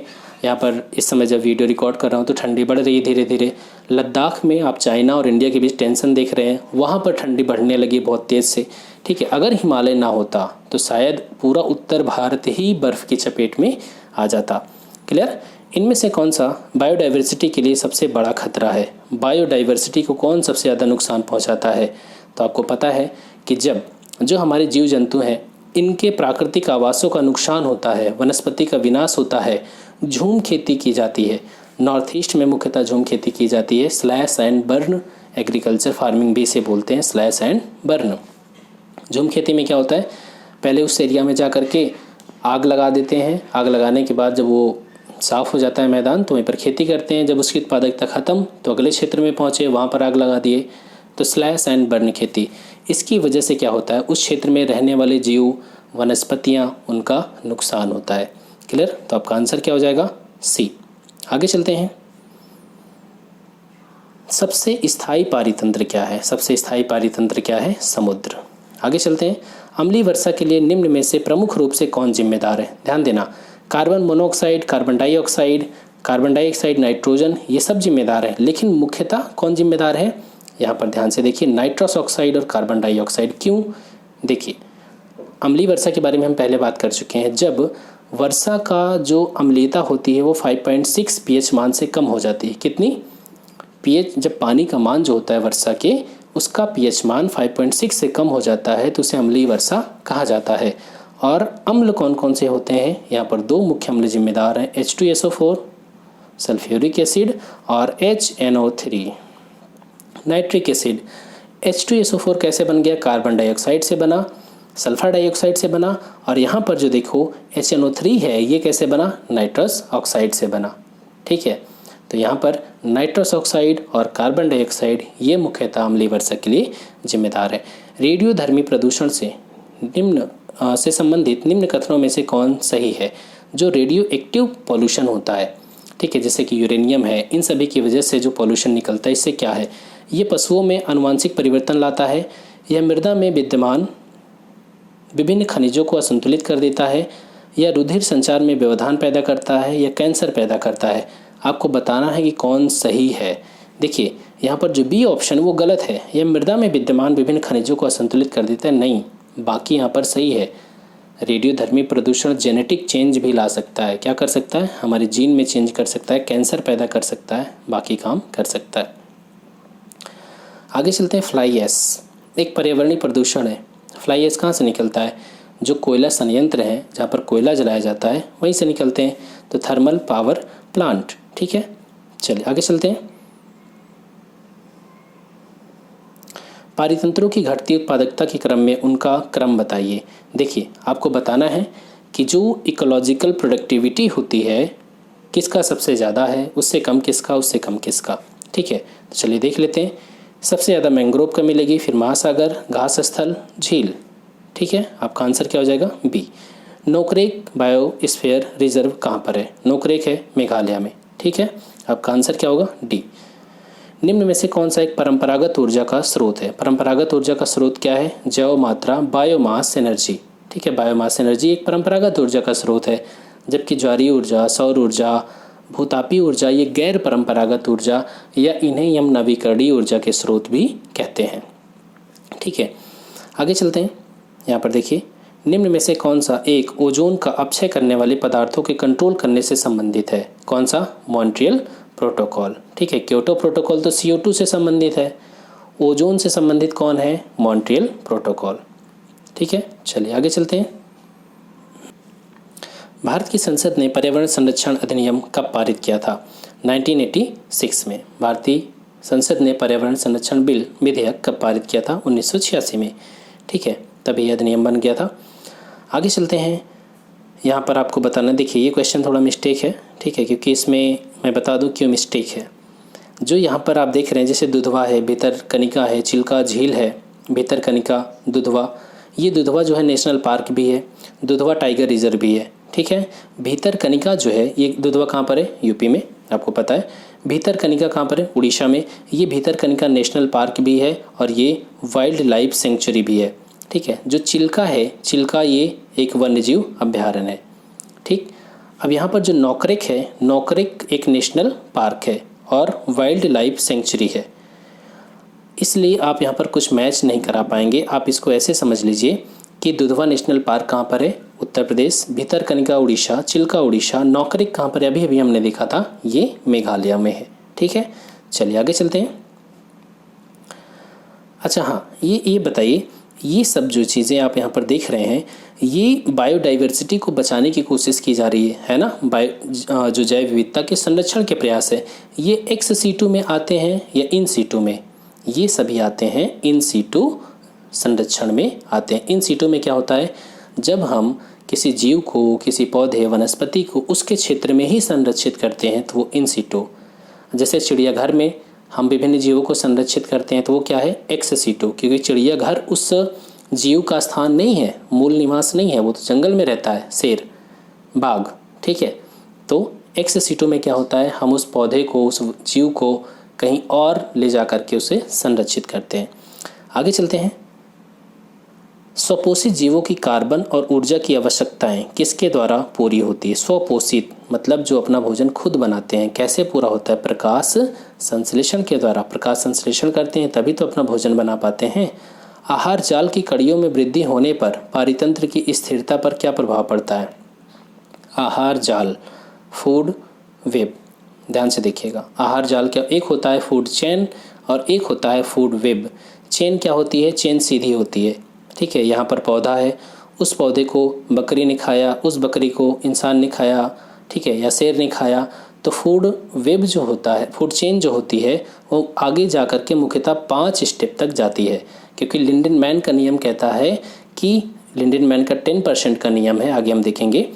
S1: यहाँ पर इस समय जब वीडियो रिकॉर्ड कर रहा हूँ तो ठंडी बढ़ रही है धीरे धीरे। लद्दाख में आप चाइना और इंडिया के बीच टेंशन देख रहे हैं, वहाँ पर ठंडी बढ़ने लगी बहुत तेज़ से, ठीक है। अगर हिमालय ना होता तो शायद पूरा उत्तर भारत ही बर्फ़ की चपेट में आ जाता। क्लियर? इनमें से कौन सा बायोडाइवर्सिटी के लिए सबसे बड़ा खतरा है? बायोडाइवर्सिटी को कौन सबसे ज़्यादा नुकसान पहुँचाता है? तो आपको पता है कि जब जो हमारे जीव जंतु हैं इनके प्राकृतिक आवासों का नुकसान होता है, वनस्पति का विनाश होता है, झूम खेती की जाती है। नॉर्थ ईस्ट में मुख्यतः झूम खेती की जाती है। Slash and burn agriculture farming भी इसे बोलते हैं, स्लैश एंड बर्न। झूम खेती में क्या होता है? पहले उस एरिया में जा कर के आग लगा देते हैं। आग लगाने के बाद जब वो साफ़ हो जाता है मैदान तो वहीं पर खेती करते हैं। जब उसकी उत्पादकता ख़त्म तो अगले क्षेत्र में पहुँचे, वहाँ पर आग लगा दिए। तो स्लैश एंड बर्न खेती, इसकी वजह से क्या होता है? उस क्षेत्र में रहने वाले जीव, वनस्पतियाँ, उनका नुकसान होता है। क्लियर? तो आपका आंसर क्या हो जाएगा? सी। आगे चलते हैं। सबसे स्थायी पारितंत्र क्या है? सबसे स्थायी पारितंत्र क्या है? समुद्र। आगे चलते हैं। अम्लीय वर्षा के लिए निम्न में से प्रमुख रूप से कौन जिम्मेदार है? ध्यान देना, carbon monoxide, carbon dioxide, carbon dioxide, nitrogen, ये सब जिम्मेदार है। लेकिन मुख्यतः कौन जिम्मेदार है? यहाँ पर ध्यान से देखिए, नाइट्रस ऑक्साइड और कार्बन डाइऑक्साइड। क्यों? देखिए, अम्लीय वर्षा के बारे में हम पहले बात कर चुके हैं। जब वर्षा का जो अम्लीयता होती है वो 5.6 pH मान से कम हो जाती है। कितनी? pH, जब पानी का मान जो होता है वर्षा के, उसका pH मान 5.6 से कम हो जाता है तो उसे अम्लीय वर्षा कहा जाता है। और अम्ल कौन कौन से होते हैं? यहाँ पर दो मुख्य अम्ल जिम्मेदार हैं, H2SO4 सल्फ्यूरिक एसिड और HNO3 नाइट्रिक एसिड। H2SO4 कैसे बन गया? कार्बन डाइऑक्साइड से बना, सल्फर डाइऑक्साइड से बना। और यहाँ पर जो देखो HNO3 है, ये कैसे बना? नाइट्रस ऑक्साइड से बना, ठीक है। तो यहाँ पर नाइट्रस ऑक्साइड और कार्बन डाइऑक्साइड ये मुख्यतः अम्लीय वर्षा के लिए जिम्मेदार है। रेडियोधर्मी प्रदूषण से संबंधित निम्न कथनों में से कौन सही है? जो रेडियो एक्टिव पॉल्यूशन होता है, ठीक है, जैसे कि यूरेनियम है, इन सभी की वजह से जो पॉल्यूशन निकलता है, इससे क्या है? ये पशुओं में आनुवांशिक परिवर्तन लाता है, यह मृदा में विद्यमान विभिन्न खनिजों को असंतुलित कर देता है, या रुधिर संचार में व्यवधान पैदा करता है, या कैंसर पैदा करता है। आपको बताना है कि कौन सही है। देखिए यहाँ पर जो बी ऑप्शन वो गलत है, यह मृदा में विद्यमान विभिन्न खनिजों को असंतुलित कर देता है, नहीं, बाकी यहाँ पर सही है। रेडियोधर्मी प्रदूषण जेनेटिक चेंज भी ला सकता है। क्या कर सकता है? हमारे जीन में चेंज कर सकता है, कैंसर पैदा कर सकता है, बाकी काम कर सकता है। आगे चलते हैं। फ्लाई ऐश एक पर्यावरणीय प्रदूषण है। फ्लाई ऐश कहाँ से निकलता है? जो कोयला संयंत्र हैं, जहाँ पर कोयला जलाया जाता है, वहीं से निकलते हैं, तो थर्मल पावर प्लांट। ठीक है, चलिए आगे चलते हैं। पारितंत्रों की घटती उत्पादकता के क्रम में उनका क्रम बताइए। देखिए, आपको बताना है कि जो इकोलॉजिकल प्रोडक्टिविटी होती है किसका सबसे ज़्यादा है, उससे कम किसका, उससे कम किसका। ठीक है, तो चलिए देख लेते हैं। सबसे ज़्यादा मैंग्रोव का मिलेगी, फिर महासागर, घास स्थल, झील। ठीक है, आपका आंसर क्या हो जाएगा, बी। नोकरेक बायोस्फीयर रिजर्व कहाँ पर है? नोकरेक है मेघालय में। ठीक है, आपका आंसर क्या होगा, डी। निम्न में से कौन सा एक परंपरागत ऊर्जा का स्रोत है? परंपरागत ऊर्जा का स्रोत क्या है? जैव मात्रा, बायोमास एनर्जी। ठीक है, बायोमास एनर्जी एक परंपरागत ऊर्जा का स्रोत है, जबकि ज्वारीय ऊर्जा, सौर ऊर्जा, भूतापीय ऊर्जा ये गैर परंपरागत ऊर्जा या इन्हें हम नवीकरणीय ऊर्जा के स्रोत भी कहते हैं। ठीक है, आगे चलते हैं। यहाँ पर देखिए, निम्न में से कौन सा एक ओजोन का अपक्षय करने वाले पदार्थों के कंट्रोल करने से संबंधित है? कौन सा? Montreal protocol. ठीक है, क्योटो प्रोटोकॉल तो CO2 से संबंधित है, ओजोन से संबंधित कौन है? Montreal protocol. ठीक है, चलिए आगे चलते हैं। भारत की संसद ने पर्यावरण संरक्षण अधिनियम कब पारित किया था? 1986 में। भारतीय संसद ने पर्यावरण संरक्षण बिल विधेयक कब पारित किया था? 1986 में। ठीक है, तभी अधिनियम बन गया था। आगे चलते हैं। यहाँ पर आपको बताना, देखिए ये क्वेश्चन थोड़ा मिस्टेक है। ठीक है, क्योंकि इसमें मैं बता दूँ क्यों मिस्टेक है। जो यहाँ पर आप देख रहे हैं, जैसे दुधवा है, भितरकनिका है, चिल्का झील है, भितरकनिका, दुधवा, ये दुधवा जो है नेशनल पार्क भी है, दुधवा टाइगर रिजर्व भी है। ठीक है, भितरकनिका जो है ये दुधवा कहाँ पर है? यूपी में, आपको पता है। भितरकनिका कहाँ पर है? उड़ीसा में। ये भितरकनिका नेशनल पार्क भी है और ये वाइल्ड लाइफ सेंचुरी भी है। ठीक है, जो चिल्का है, चिल्का ये एक वन्यजीव अभ्यारण्य है। ठीक, अब यहाँ पर जो नोकरेक है, नोकरेक एक नेशनल पार्क है और वाइल्ड लाइफ सेंचुरी है। इसलिए आप यहाँ पर कुछ मैच नहीं करा पाएंगे। आप इसको ऐसे समझ लीजिए कि दुधवा नेशनल पार्क कहाँ पर है? उत्तर प्रदेश। भितरकनिका उड़ीसा, चिल्का उड़ीसा, नोकरेक कहाँ पर है? अभी अभी हमने देखा था, ये मेघालय में है। ठीक है, चलिए आगे चलते हैं। अच्छा हाँ, ये बताइए, ये सब जो चीज़ें आप यहाँ पर देख रहे हैं, ये बायोडाइवर्सिटी को बचाने की कोशिश की जा रही है ना? जो जैव विविधता के संरक्षण के प्रयास है, ये एक्स सीटू में आते हैं या इन सीटू में? ये सभी आते हैं इन सीटू संरक्षण में आते हैं। इन सीटू में क्या होता है? जब हम किसी जीव को, किसी पौधे, वनस्पति को उसके क्षेत्र में ही संरक्षित करते हैं तो वो इन सीटू। जैसे चिड़ियाघर में हम विभिन्न जीवों को संरक्षित करते हैं तो वो क्या है? एक्स सीटू, क्योंकि चिड़ियाघर उस जीव का स्थान नहीं है, मूल निवास नहीं है, वो तो जंगल में रहता है, शेर, बाघ। ठीक है, तो एक्स सीटू में क्या होता है? हम उस पौधे को, उस जीव को कहीं और ले जा करके उसे संरक्षित करते हैं। आगे चलते हैं। स्वपोषित जीवों की कार्बन और ऊर्जा की आवश्यकताएं किसके द्वारा पूरी होती है? स्वपोषित मतलब जो अपना भोजन खुद बनाते हैं। कैसे पूरा होता है? प्रकाश संश्लेषण के द्वारा। प्रकाश संश्लेषण करते हैं तभी तो अपना भोजन बना पाते हैं। आहार जाल की कड़ियों में वृद्धि होने पर पारितंत्र की स्थिरता पर क्या प्रभाव पड़ता है? आहार जाल, फूड वेब, ध्यान से देखिएगा। आहार जाल क्या? एक होता है फूड चेन और एक होता है फूड वेब। चेन क्या होती है? चेन सीधी होती है। ठीक है, यहाँ पर पौधा है, उस पौधे को बकरी ने खाया, उस बकरी को इंसान ने खाया, ठीक है, या शेर ने खाया, तो फूड वेब जो होता है, फूड चेन जो होती है, वो आगे जा कर के मुख्यतः 5 स्टेप तक जाती है। क्योंकि लिंडेनमैन का नियम कहता है कि लिंडेनमैन का 10% का नियम है, आगे हम देखेंगे।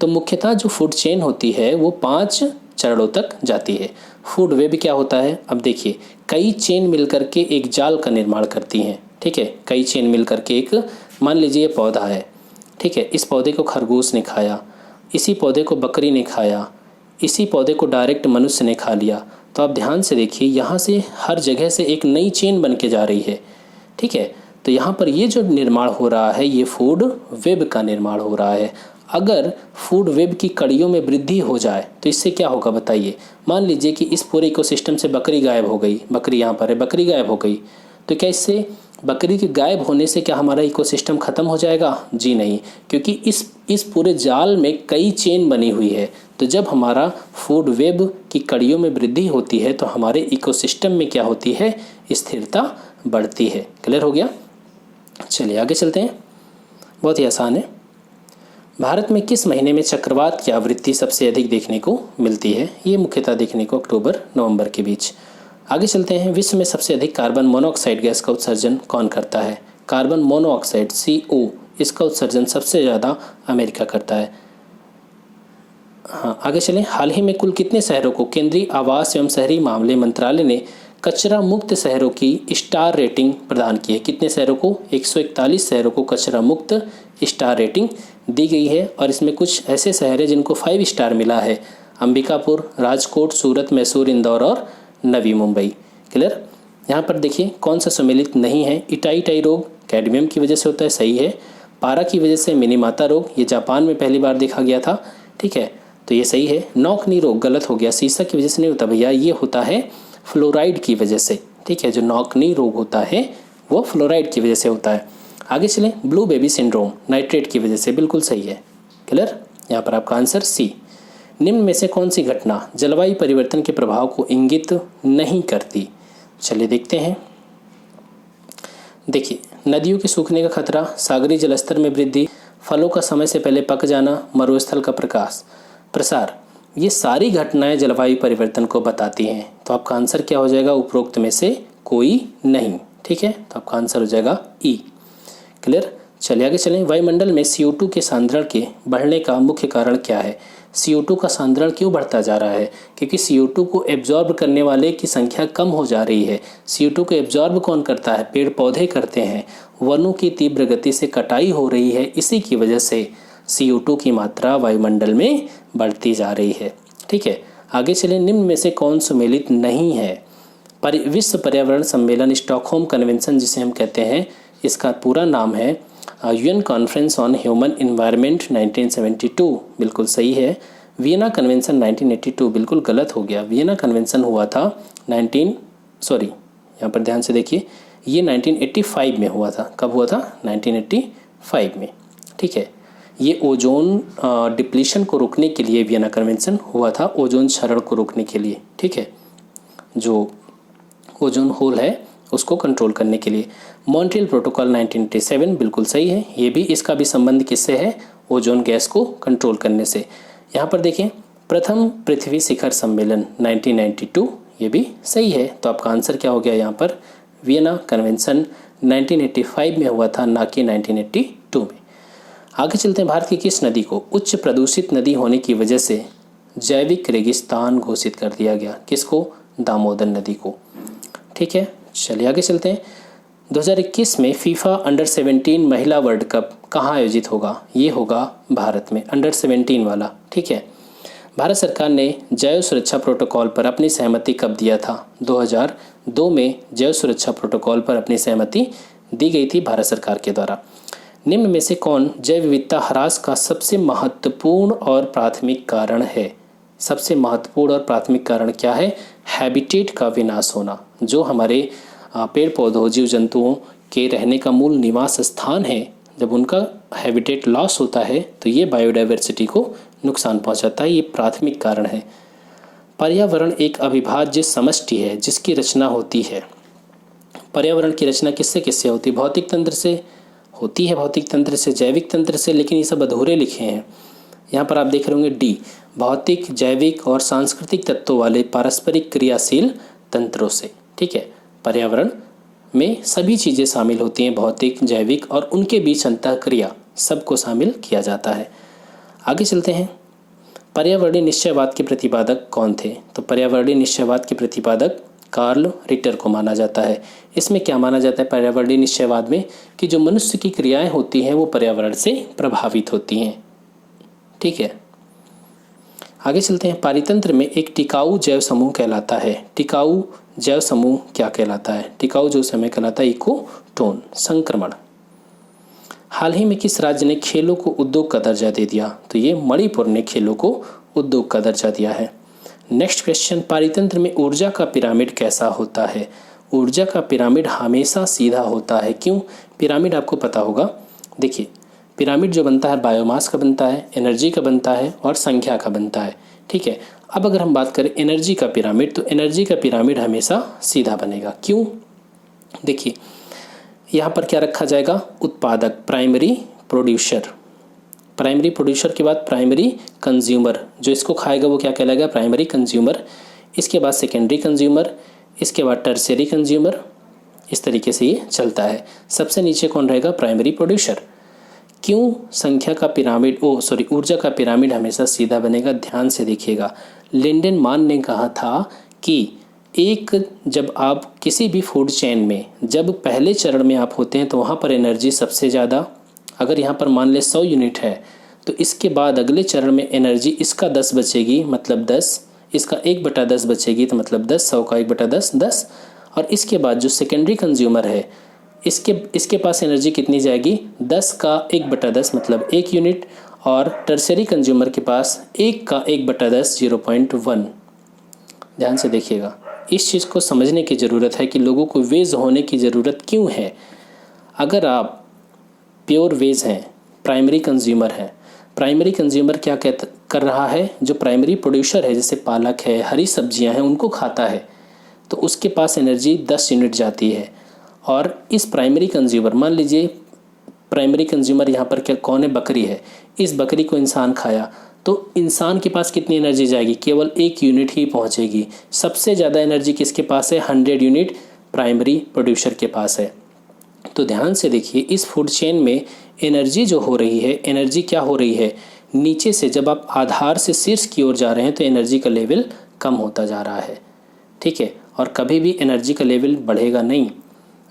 S1: तो मुख्यतः जो फूड चेन होती है वो 5 चरणों तक जाती है। फूड वेब क्या होता है? अब देखिए, कई चेन मिलकर के एक जाल का निर्माण करती हैं। ठीक है, कई चेन मिलकर के एक, मान लीजिए पौधा है, ठीक है, इस पौधे को खरगोश ने खाया, इसी पौधे को बकरी ने खाया, इसी पौधे को डायरेक्ट मनुष्य ने खा लिया। तो आप ध्यान से देखिए, यहाँ से हर जगह से एक नई चेन बन के जा रही है। ठीक है, तो यहाँ पर ये जो निर्माण हो रहा है, ये फूड वेब का निर्माण हो रहा है। अगर फूड वेब की कड़ियों में वृद्धि हो जाए तो इससे क्या होगा बताइए? मान लीजिए कि इस पूरे इकोसिस्टम से बकरी गायब हो गई, बकरी यहाँ पर है, बकरी गायब हो गई, तो क्या इससे, बकरी के गायब होने से क्या हमारा इकोसिस्टम खत्म हो जाएगा? जी नहीं, क्योंकि इस पूरे जाल में कई चेन बनी हुई है। तो जब हमारा फूड वेब की कड़ियों में वृद्धि होती है तो हमारे इकोसिस्टम में क्या होती है? स्थिरता बढ़ती है। क्लियर हो गया? चलिए आगे चलते हैं। बहुत ही आसान है। भारत में किस महीने में चक्रवात की आवृत्ति सबसे अधिक देखने को मिलती है? ये मुख्यतः देखने को अक्टूबर नवंबर के बीच। आगे चलते हैं। विश्व में सबसे अधिक कार्बन मोनोऑक्साइड गैस का उत्सर्जन कौन करता है? कार्बन मोनोऑक्साइड CO, इसका उत्सर्जन सबसे ज़्यादा अमेरिका करता है। हाँ, आगे चलें। हाल ही में कुल कितने शहरों को केंद्रीय आवास एवं शहरी मामले मंत्रालय ने कचरा मुक्त शहरों की स्टार रेटिंग प्रदान की है? कितने शहरों को? 141 शहरों को कचरा मुक्त स्टार रेटिंग दी गई है। और इसमें कुछ ऐसे शहर हैं जिनको 5 स्टार मिला है। अंबिकापुर, राजकोट, सूरत, मैसूर, इंदौर और नवी मुंबई। क्लियर? यहाँ पर देखिए कौन सा सम्मिलित नहीं है। इटाई रोग कैडमियम की वजह से होता है, सही है। पारा की वजह से मिनीमाता रोग, ये जापान में पहली बार देखा गया था, ठीक है, तो ये सही है। नौकनी रोग गलत हो गया, सीसा की वजह से नहीं होता भैया, ये होता है फ्लोराइड की वजह से, ठीक है। जो नौकनी रोग होता है वो फ्लोराइड की वजह से होता है। आगे चलें। ब्लू बेबी सिंड्रोम नाइट्रेट की वजह से, बिल्कुल सही है। क्लियर? यहाँ पर आपका आंसर सी। निम्न में से कौन सी घटना जलवायु परिवर्तन के प्रभाव को इंगित नहीं करती? चलिए देखते हैं। देखिए, नदियों के सूखने का खतरा, सागरीय जलस्तर में वृद्धि, फलों का समय से पहले पक जाना, मरुस्थल का प्रसार, ये सारी घटनाएं जलवायु परिवर्तन को बताती हैं। तो आपका आंसर क्या हो जाएगा? उपरोक्त में से कोई नहीं, ठीक है। तो आपका आंसर हो जाएगा ई। क्लियर? चलिए आगे चलें। वायुमंडल में CO2 के सांद्रण के बढ़ने का मुख्य कारण क्या है? CO2 का सांद्रण क्यों बढ़ता जा रहा है? क्योंकि CO2 को एब्जॉर्ब करने वाले की संख्या कम हो जा रही है। CO2 को एब्जॉर्ब कौन करता है? पेड़ पौधे करते हैं। वनों की तीव्र गति से कटाई हो रही है, इसी की वजह से CO2 की मात्रा वायुमंडल में बढ़ती जा रही है, ठीक है। आगे चलें। निम्न में से कौन सम्मिलित नहीं है? विश्व पर्यावरण सम्मेलन स्टॉकहोम कन्वेंशन जिसे हम कहते हैं, इसका पूरा नाम है UN conference on human environment 1972, बिल्कुल सही है। वियना कन्वेंशन 1982, बिल्कुल गलत हो गया। वियना कन्वेंशन हुआ था यहाँ पर ध्यान से देखिए, ये 1985 में हुआ था। कब हुआ था? 1985 में, ठीक है। ये ओजोन डिप्लीशन को रोकने के लिए वियना कन्वेंशन हुआ था, ओजोन क्षरण को रोकने के लिए, ठीक है, जो ओजोन होल है उसको कंट्रोल करने के लिए। मॉन्ट्रियल प्रोटोकॉल 1987, बिल्कुल सही है। ये भी, इसका भी संबंध किससे है? ओजोन गैस को कंट्रोल करने से। यहाँ पर देखें, प्रथम पृथ्वी शिखर सम्मेलन 1992, ये भी सही है। तो आपका आंसर क्या हो गया यहाँ पर? वियना कन्वेंशन 1985 में हुआ था, ना कि 1982 में। आगे चलते हैं। भारत की किस नदी को उच्च प्रदूषित नदी होने की वजह से जैविक रेगिस्तान घोषित कर दिया गया? किसको? दामोदर नदी को, ठीक है। चलिए आगे चलते हैं। 2021 में फीफा अंडर 17 महिला वर्ल्ड कप कहाँ आयोजित होगा? ये होगा भारत में, अंडर 17 वाला, ठीक है। भारत सरकार ने जैव सुरक्षा प्रोटोकॉल पर अपनी सहमति कब दिया था? 2002 में जैव सुरक्षा प्रोटोकॉल पर अपनी सहमति दी गई थी भारत सरकार के द्वारा। निम्न में से कौन जैव विविधता ह्रास का सबसे महत्वपूर्ण और प्राथमिक कारण है? सबसे महत्वपूर्ण और प्राथमिक कारण क्या है? हैबिटेट का विनाश होना। जो हमारे पेड़ पौधों, जीव जंतुओं के रहने का मूल निवास स्थान है, जब उनका हैबिटेट लॉस होता है तो ये बायोडाइवर्सिटी को नुकसान पहुंचाता है, ये प्राथमिक कारण है। पर्यावरण एक अविभाज्य समष्टि है जिसकी रचना होती है। पर्यावरण की रचना किससे किससे होती है? भौतिक तंत्र से होती है, भौतिक तंत्र से, जैविक तंत्र से, लेकिन ये सब अधूरे लिखे हैं। यहाँ पर आप देख रहे होंगे डी, भौतिक, जैविक और सांस्कृतिक तत्वों वाले पारस्परिक क्रियाशील तंत्रों से, ठीक है। पर्यावरण में सभी चीज़ें शामिल होती हैं, भौतिक, जैविक और उनके बीच अंतःक्रिया सबको शामिल किया जाता है। आगे चलते हैं। पर्यावरणीय निश्चयवाद के प्रतिपादक कौन थे? तो पर्यावरणीय निश्चयवाद के प्रतिपादक कार्ल रिटर को माना जाता है। इसमें क्या माना जाता है पर्यावरणीय निश्चयवाद में? कि जो मनुष्य की क्रियाएं होती हैं वो पर्यावरण से प्रभावित होती हैं, ठीक है। आगे चलते हैं। पारितंत्र में एक टिकाऊ जैव समूह कहलाता है। टिकाऊ जैव समूह क्या कहलाता है? टिकाऊ जो समय कहलाता है इकोटोन, संक्रमण। हाल ही में किस राज्य ने खेलों को उद्योग का दर्जा दे दिया? तो ये मणिपुर ने खेलों को उद्योग का दर्जा दिया है। नेक्स्ट क्वेश्चन, पारितंत्र में ऊर्जा का पिरामिड कैसा होता है? ऊर्जा का पिरामिड हमेशा सीधा होता है। क्यों? पिरामिड आपको पता होगा, देखिए पिरामिड जो बनता है बायोमास का बनता है, एनर्जी का बनता है और संख्या का बनता है, ठीक है। अब अगर हम बात करें एनर्जी का पिरामिड, तो एनर्जी का पिरामिड हमेशा सीधा बनेगा। क्यों? देखिए यहाँ पर क्या रखा जाएगा? उत्पादक, प्राइमरी प्रोड्यूसर, प्राइमरी प्रोड्यूसर के बाद प्राइमरी कंज्यूमर, जो इसको खाएगा वो क्या कहलाएगा, प्राइमरी कंज्यूमर। इसके बाद सेकेंडरी कंज्यूमर, इसके बाद टर्शियरी कंज्यूमर। इस तरीके से ये चलता है। सबसे नीचे कौन रहेगा, प्राइमरी प्रोड्यूसर। क्यों संख्या का पिरामिड ऊर्जा का पिरामिड हमेशा सीधा बनेगा, ध्यान से देखिएगा। लिंडेनमान ने कहा था कि जब आप किसी भी फूड चेन में जब पहले चरण में आप होते हैं तो वहाँ पर एनर्जी सबसे ज़्यादा, अगर यहाँ पर मान लें 100 यूनिट है तो इसके बाद अगले चरण में एनर्जी इसका 10 बचेगी, मतलब 10, इसका 1/10 बचेगी तो मतलब 10, 100 का 1/10 10। और इसके बाद जो सेकेंडरी कंज्यूमर है इसके पास एनर्जी कितनी जाएगी, 10 का 1/10 मतलब 1 यूनिट। और टर्शियरी कंज्यूमर के पास 1 का 1/10 0.1। ध्यान से देखिएगा, इस चीज़ को समझने की ज़रूरत है कि लोगों को वेज होने की ज़रूरत क्यों है। अगर आप प्योर वेज हैं, प्राइमरी कंज्यूमर हैं, प्राइमरी कंज्यूमर क्या कर रहा है, जो प्राइमरी प्रोड्यूसर है जैसे पालक है, हरी सब्जियां हैं, उनको खाता है तो उसके पास एनर्जी 10 यूनिट जाती है। और इस प्राइमरी कंज्यूमर, मान लीजिए प्राइमरी कंज्यूमर यहाँ पर क्या कौन है, बकरी है, इस बकरी को इंसान खाया तो इंसान के पास कितनी एनर्जी जाएगी, केवल 1 यूनिट ही पहुँचेगी। सबसे ज़्यादा एनर्जी किसके पास है, 100 यूनिट प्राइमरी प्रोड्यूसर के पास है। तो ध्यान से देखिए, इस फूड चेन में एनर्जी जो हो रही है, एनर्जी क्या हो रही है, नीचे से जब आप आधार से शीर्ष की ओर जा रहे हैं तो एनर्जी का लेवल कम होता जा रहा है। ठीक है, और कभी भी एनर्जी का लेवल बढ़ेगा नहीं।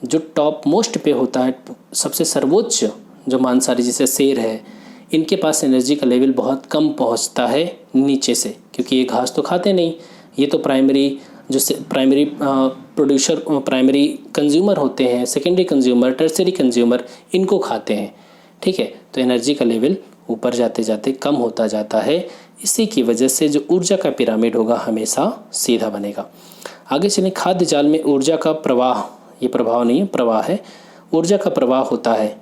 S1: जो टॉप मोस्ट पे होता है, सबसे सर्वोच्च जो मांसाहारी जैसे शेर है, इनके पास एनर्जी का लेवल बहुत कम पहुंचता है नीचे से, क्योंकि ये घास तो खाते नहीं, ये तो प्राइमरी प्रोड्यूसर, प्राइमरी कंज्यूमर होते हैं, सेकेंडरी कंज्यूमर, टर्शियरी कंज्यूमर, इनको खाते हैं। ठीक है, तो एनर्जी का लेवल ऊपर जाते जाते कम होता जाता है। इसी की वजह से जो ऊर्जा का पिरामिड होगा हमेशा सीधा बनेगा। आगे चलें, खाद्य जाल में ऊर्जा का प्रवाह, ये प्रभाव नहीं है, प्रवाह है। ऊर्जा का प्रवाह होता है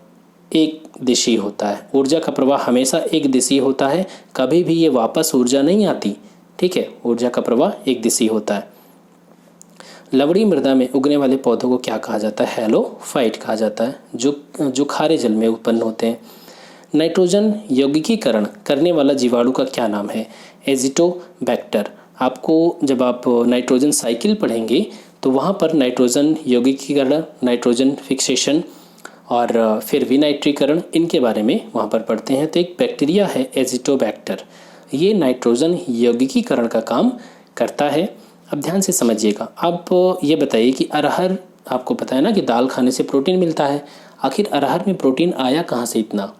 S1: एक दिशी होता है, ऊर्जा का प्रवाह हमेशा एक दिशी होता है, कभी भी ये वापस ऊर्जा नहीं आती। ठीक है, ऊर्जा का प्रवाह एक दिशी होता है। लवणी मृदा में उगने वाले पौधों को क्या कहा जाता है, हैलोफाइट कहा जाता है, जो खारे जल में उत्पन्न होते हैं। नाइट्रोजन यौगिकीकरण करने वाला जीवाणु का क्या नाम है, एजिटोबैक्टर। आपको जब आप नाइट्रोजन साइकिल पढ़ेंगे तो वहाँ पर नाइट्रोजन यौगिकीकरण, नाइट्रोजन फिक्सेशन और फिर विनाइट्रीकरण, इनके बारे में वहाँ पर पढ़ते हैं। तो एक बैक्टीरिया है एजिटोबैक्टर, ये नाइट्रोजन यौगिकीकरण का काम करता है। अब ध्यान से समझिएगा। आप ये बताइए कि अरहर, आपको पता है ना कि दाल खाने से प्रोटीन मिलता है, आखिर अरहर में प्रोटीन आया कहाँ से इतना,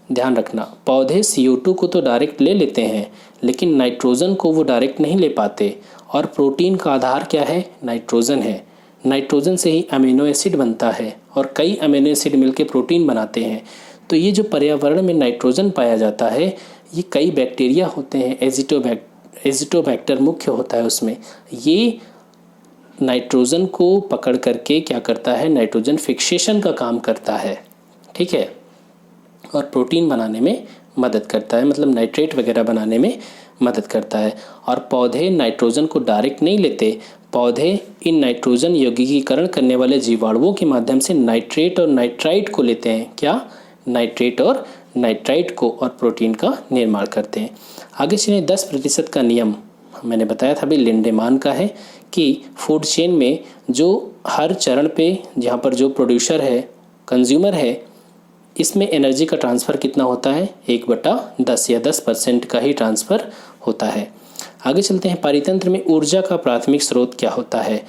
S1: ध्यान रखना। पौधे CO2 को तो डायरेक्ट ले लेते हैं, लेकिन नाइट्रोजन को वो डायरेक्ट नहीं ले पाते। और प्रोटीन का आधार क्या है, नाइट्रोजन है। नाइट्रोजन से ही अमीनो एसिड बनता है और कई अमीनो एसिड मिलकर प्रोटीन बनाते हैं। तो ये जो पर्यावरण में नाइट्रोजन पाया जाता है, ये कई बैक्टीरिया होते हैं, एजिटोबैक्टर मुख्य होता है उसमें। ये नाइट्रोजन को पकड़ करके क्या करता है, नाइट्रोजन फिक्सेशन का काम करता है। ठीक है, और प्रोटीन बनाने में मदद करता है, मतलब नाइट्रेट वगैरह बनाने में मदद करता है। और पौधे नाइट्रोजन को डायरेक्ट नहीं लेते, पौधे इन नाइट्रोजन यौगिकीकरण करने वाले जीवाणुओं के माध्यम से नाइट्रेट और नाइट्राइट को लेते हैं। क्या, नाइट्रेट और नाइट्राइट को, और प्रोटीन का निर्माण करते हैं। आगे चलिए, 10% का नियम मैंने बताया था, अभी लिंडेमान का है कि फूड चेन में जो हर चरण पे जहाँ पर जो प्रोड्यूसर है, कंज्यूमर है, इसमें एनर्जी का ट्रांसफ़र कितना होता है, 1/10 या 10% का ही ट्रांसफ़र होता है। आगे चलते हैं, पारितंत्र में ऊर्जा का प्राथमिक स्रोत क्या होता है।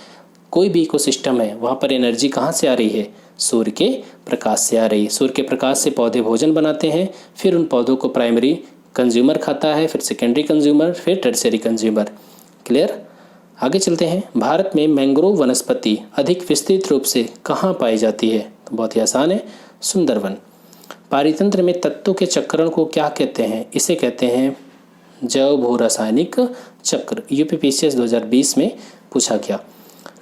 S1: कोई भी इकोसिस्टम है, वहाँ पर एनर्जी कहाँ से आ रही है, सूर्य के प्रकाश से आ रही है। सूर्य के प्रकाश से पौधे भोजन बनाते हैं, फिर उन पौधों को प्राइमरी कंज्यूमर खाता है, फिर सेकेंडरी कंज्यूमर, फिर टर्शियरी कंज्यूमर। क्लियर। आगे चलते हैं, भारत में मैंग्रोव वनस्पति अधिक विस्तृत रूप से कहाँ पाई जाती है, तो बहुत ही आसान है, सुंदरवन। पारितंत्र में तत्वों के चक्रण को क्या कहते हैं, इसे कहते हैं जैव भू रासायनिक चक्र। यूपीपीसीएस 2020 में पूछा गया।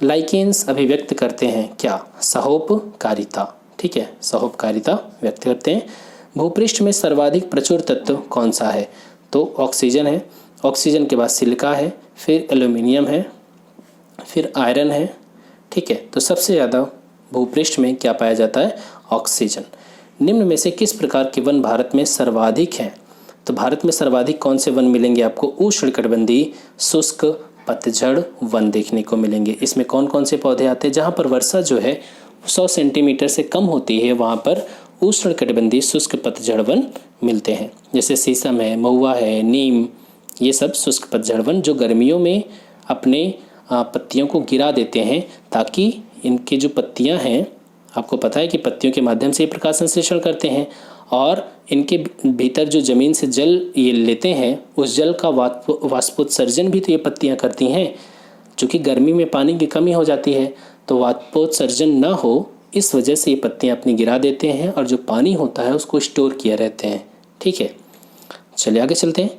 S1: लाइकेंस अभिव्यक्त करते हैं क्या, सहोपकारिता। ठीक है, सहोपकारिता व्यक्त करते हैं। भूपृष्ठ में सर्वाधिक प्रचुर तत्व कौन सा है, तो ऑक्सीजन है। ऑक्सीजन के बाद सिलिका है, फिर एल्यूमिनियम है, फिर आयरन है। ठीक है, तो सबसे ज़्यादा भूपृष्ठ में क्या पाया जाता है, ऑक्सीजन। निम्न में से किस प्रकार के वन भारत में सर्वाधिक हैं? तो भारत में सर्वाधिक कौन से वन मिलेंगे आपको? उष्णकटिबंधीय शुष्क पतझड़ वन देखने को मिलेंगे। इसमें कौन कौन से पौधे आते हैं? जहाँ पर वर्षा जो है 100 सेंटीमीटर से कम होती है वहाँ पर उष्णकटिबंधीय शुष्क पतझड़ वन मिलते हैं। जैसे शीशम है, महुआ है, नीम, ये सब शुष्क पतझड़ वन जो गर्मियों में अपने पत्तियों को गिरा देते हैं ताकि इनकी जो पत्तियां हैं, आपको पता है कि पत्तियों के माध्यम से ये प्रकाश संश्लेषण करते हैं और इनके भीतर जो ज़मीन से जल ये लेते हैं, उस जल का वाष्पोत्सर्जन भी तो ये पत्तियां करती हैं। चूँकि गर्मी में पानी की कमी हो जाती है तो वाष्पोत्सर्जन न हो, इस वजह से ये पत्तियां अपनी गिरा देते हैं और जो पानी होता है उसको स्टोर किए रहते हैं। ठीक है, चलिए आगे चलते हैं।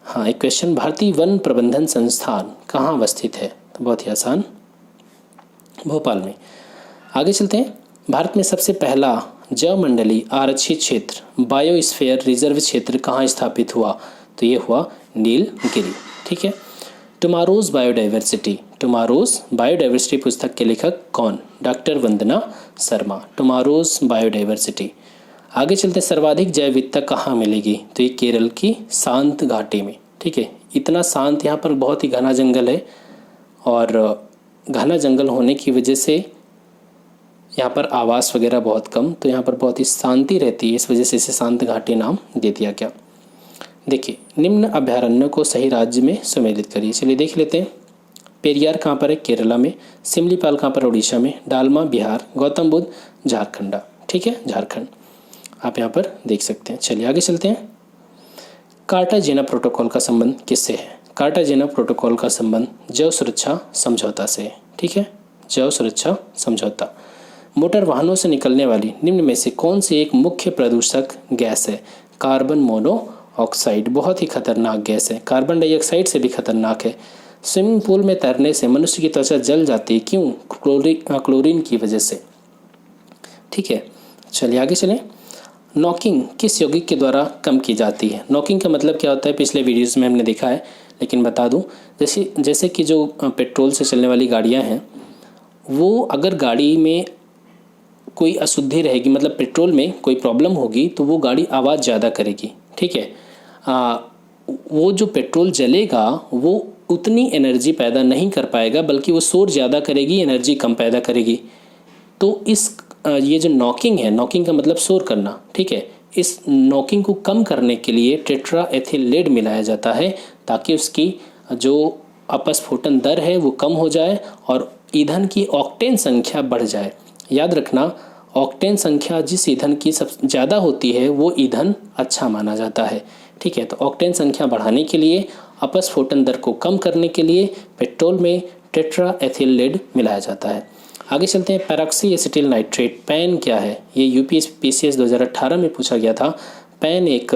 S1: हाँ, एक क्वेश्चन, भारतीय वन प्रबंधन संस्थान कहाँ अवस्थित है? तो बहुत ही आसान, भोपाल में। आगे चलते हैं। भारत में सबसे पहला जैवमंडलीय आरक्षित क्षेत्र बायोस्फीयर रिजर्व क्षेत्र कहाँ स्थापित हुआ? तो ये हुआ नीलगिरी। ठीक है। टुमारोज बायोडाइवर्सिटी पुस्तक के लेखक कौन? Doctor Vandana Sharma. Tomorrow's biodiversity. आगे चलते हैं। सर्वाधिक जैव विविधता कहाँ मिलेगी? तो ये केरल की शांत घाटी में। ठीक है, इतना शांत, यहाँ पर बहुत ही घना जंगल है और घना जंगल होने की वजह से यहाँ पर आवास वगैरह बहुत कम, तो यहाँ पर बहुत ही शांति रहती है, इस वजह से इसे शांत घाटी नाम दे दिया गया। देखिए, निम्न अभयारण्यों को सही राज्य में सम्मिलित करिए। चलिए देख लेते हैं। पेरियार कहाँ पर है? केरला में। सिमलीपाल कहाँ पर? उड़ीसा में। डालमा बिहार। गौतम बुद्ध झारखंड। ठीक है, झारखंड आप यहाँ पर देख सकते हैं। चलिए आगे चलते हैं। कार्टाजेना प्रोटोकॉल का संबंध किससे है? कार्टाजेना प्रोटोकॉल का संबंध जैव सुरक्षा समझौता से है। ठीक है, जैव सुरक्षा समझौता। मोटर वाहनों से निकलने वाली निम्न में से कौन सी एक मुख्य प्रदूषक गैस है? Carbon monoxide. बहुत ही खतरनाक गैस है, कार्बन डाइऑक्साइड से भी खतरनाक है। स्विमिंग पूल में तैरने से मनुष्य की त्वचा जल जाती है, क्यों? क्लोरीन की वजह से। ठीक है, चलिए आगे चलें। नॉकिंग किस यौगिक के द्वारा कम की जाती है? नॉकिंग का मतलब क्या होता है पिछले वीडियोस में हमने देखा है, लेकिन बता दूं, जैसे कि जो पेट्रोल से चलने वाली गाड़ियां हैं, वो अगर गाड़ी में कोई अशुद्धि रहेगी, मतलब पेट्रोल में कोई प्रॉब्लम होगी, तो वो गाड़ी आवाज़ ज़्यादा करेगी। ठीक है, वो जो पेट्रोल जलेगा वो उतनी एनर्जी पैदा नहीं कर पाएगा, बल्कि वो शोर ज़्यादा करेगी, एनर्जी कम पैदा करेगी। तो ये जो नॉकिंग है, नॉकिंग का मतलब शोर करना। ठीक है, इस नॉकिंग को कम करने के लिए टेट्रा एथिल लेड मिलाया जाता है ताकि उसकी जो अपस्फोटन दर है वो कम हो जाए और ईंधन की ऑक्टेन संख्या बढ़ जाए। याद रखना, ऑक्टेन संख्या जिस ईंधन की सबसे ज़्यादा होती है वो ईंधन अच्छा माना जाता है। ठीक है, तो ऑक्टेन संख्या बढ़ाने के लिए, अपस्फोटन दर को कम करने के लिए पेट्रोल में टेट्रा एथिल लेड मिलाया जाता है। आगे चलते हैं। पैरोक्सी एसिटिल नाइट्रेट, पैन क्या है? ये यूपीएससी 2018 में पूछा गया था। पैन एक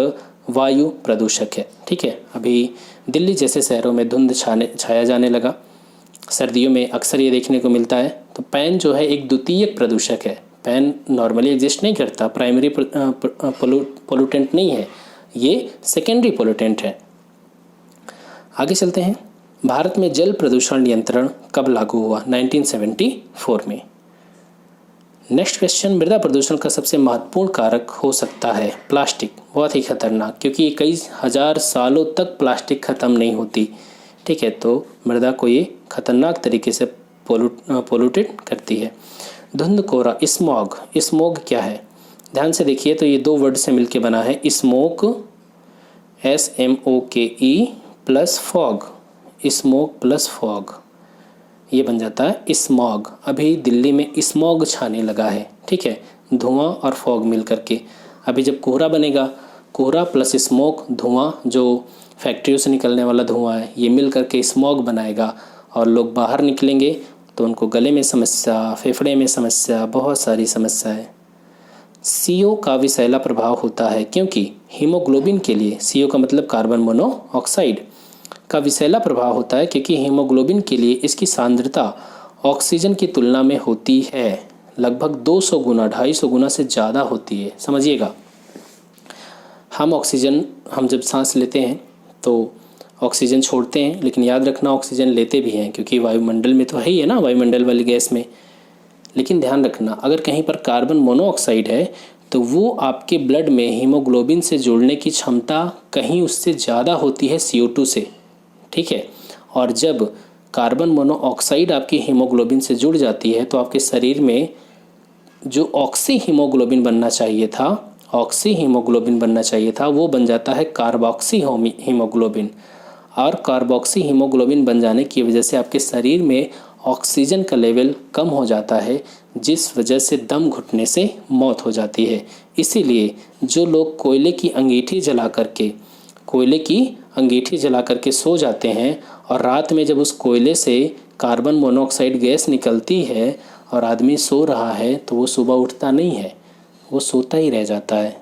S1: वायु प्रदूषक है। ठीक है, अभी दिल्ली जैसे शहरों में धुंध छाया जाने लगा, सर्दियों में अक्सर ये देखने को मिलता है। तो पैन जो है एक द्वितीयक प्रदूषक है। पैन नॉर्मली एग्जिस्ट नहीं करता, प्राइमरी पोल्यूटेंट नहीं है, ये सेकेंडरी पोल्यूटेंट है। आगे चलते हैं। भारत में जल प्रदूषण नियंत्रण कब लागू हुआ? 1974 में। नेक्स्ट क्वेश्चन, मृदा प्रदूषण का सबसे महत्वपूर्ण कारक हो सकता है प्लास्टिक। बहुत ही खतरनाक, क्योंकि कई हजार सालों तक प्लास्टिक ख़त्म नहीं होती। ठीक है, तो मृदा को ये खतरनाक तरीके से पोल्यूटेड करती है। धुंध, कोहरा, स्मॉग क्या है? ध्यान से देखिए, तो ये दो वर्ड से मिलके बना है। Smoke, SMOKE plus fog, smoke plus fog, ये बन जाता है स्मॉग। अभी दिल्ली में स्मॉग छाने लगा है। ठीक है, धुआं और फॉग मिल करके। अभी जब कोहरा बनेगा, कोहरा प्लस स्मोक, धुआं जो फैक्ट्रियों से निकलने वाला धुआं है, ये मिल करके स्मॉग बनाएगा और लोग बाहर निकलेंगे तो उनको गले में समस्या, फेफड़े में समस्या, बहुत सारी समस्याएं। CO का विषैला प्रभाव होता है क्योंकि हीमोग्लोबिन के लिए, CO का मतलब कार्बन मोनोऑक्साइड का विषैला प्रभाव होता है क्योंकि हीमोग्लोबिन के लिए इसकी सांद्रता ऑक्सीजन की तुलना में होती है लगभग 200 गुना, 250 गुना से ज़्यादा होती है। समझिएगा, हम जब सांस लेते हैं तो ऑक्सीजन छोड़ते हैं, लेकिन याद रखना ऑक्सीजन लेते भी हैं क्योंकि वायुमंडल में तो है ही है ना, वायुमंडल वाली गैस में। लेकिन ध्यान रखना, अगर कहीं पर कार्बन मोनोऑक्साइड है तो वो आपके ब्लड में हीमोग्लोबिन से जुड़ने की क्षमता कहीं उससे ज़्यादा होती है CO2 से, ठीक है। और जब कार्बन मोनोऑक्साइड आपकी हीमोग्लोबिन से जुड़ जाती है तो आपके शरीर में जो ऑक्सी हीमोग्लोबिन बनना चाहिए था वो बन जाता है कार्बोक्सी हीमोग्लोबिन। और कार्बोक्सी हीमोग्लोबिन बन जाने की वजह से आपके शरीर में ऑक्सीजन का लेवल कम हो जाता है, जिस वजह से दम घुटने से मौत हो जाती है। इसीलिए जो लोग कोयले की अंगीठी जला करके सो जाते हैं और रात में जब उस कोयले से कार्बन मोनोऑक्साइड गैस निकलती है और आदमी सो रहा है तो वो सुबह उठता नहीं है, वो सोता ही रह जाता है,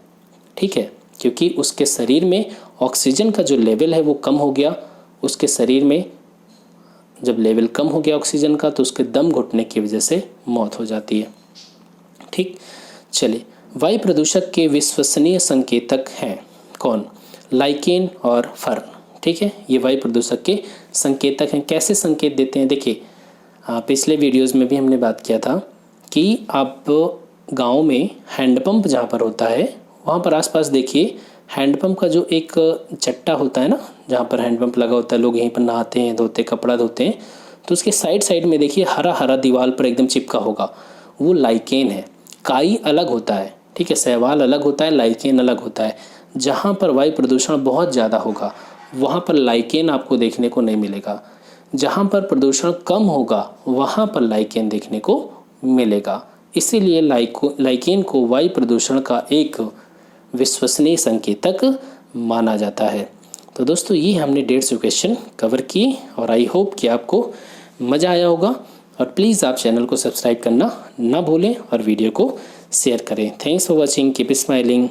S1: ठीक है। क्योंकि उसके शरीर में ऑक्सीजन का जो लेवल है वो कम हो गया। उसके शरीर में जब लेवल कम हो गया ऑक्सीजन का तो उसके दम घुटने की वजह से मौत हो जाती है, ठीक। चलिए, वायु प्रदूषक के विश्वसनीय संकेतक हैं कौन? लाइकेन और फर्न, ठीक है। ये वायु प्रदूषक के संकेतक हैं। कैसे संकेत देते हैं? देखिए, पिछले वीडियोज़ में भी हमने बात किया था कि आप गाँव में हैंडपम्प जहाँ पर होता है वहाँ पर आसपास देखिए, हैंडपम्प का जो एक चट्टा होता है ना, जहाँ पर हैंडपम्प लगा होता है, लोग यहीं पर नहाते हैं, धोते, कपड़ा धोते हैं, तो उसके साइड में देखिए हरा हरा दीवार पर एकदम चिपका होगा, वो लाइकेन है। काई अलग होता है, ठीक है, शैवाल अलग होता है, लाइकेन अलग होता है। जहाँ पर वायु प्रदूषण बहुत ज़्यादा होगा वहाँ पर लाइकेन आपको देखने को नहीं मिलेगा। जहाँ पर प्रदूषण कम होगा वहाँ पर लाइकेन देखने को मिलेगा। इसीलिए लाइकेन को वायु प्रदूषण का एक विश्वसनीय संकेतक माना जाता है। तो दोस्तों, ये हमने 150 क्वेश्चन कवर किए और आई होप कि आपको मज़ा आया होगा। और प्लीज़ आप चैनल को सब्सक्राइब करना ना भूलें और वीडियो को शेयर करें। Thanks for watching, keep smiling.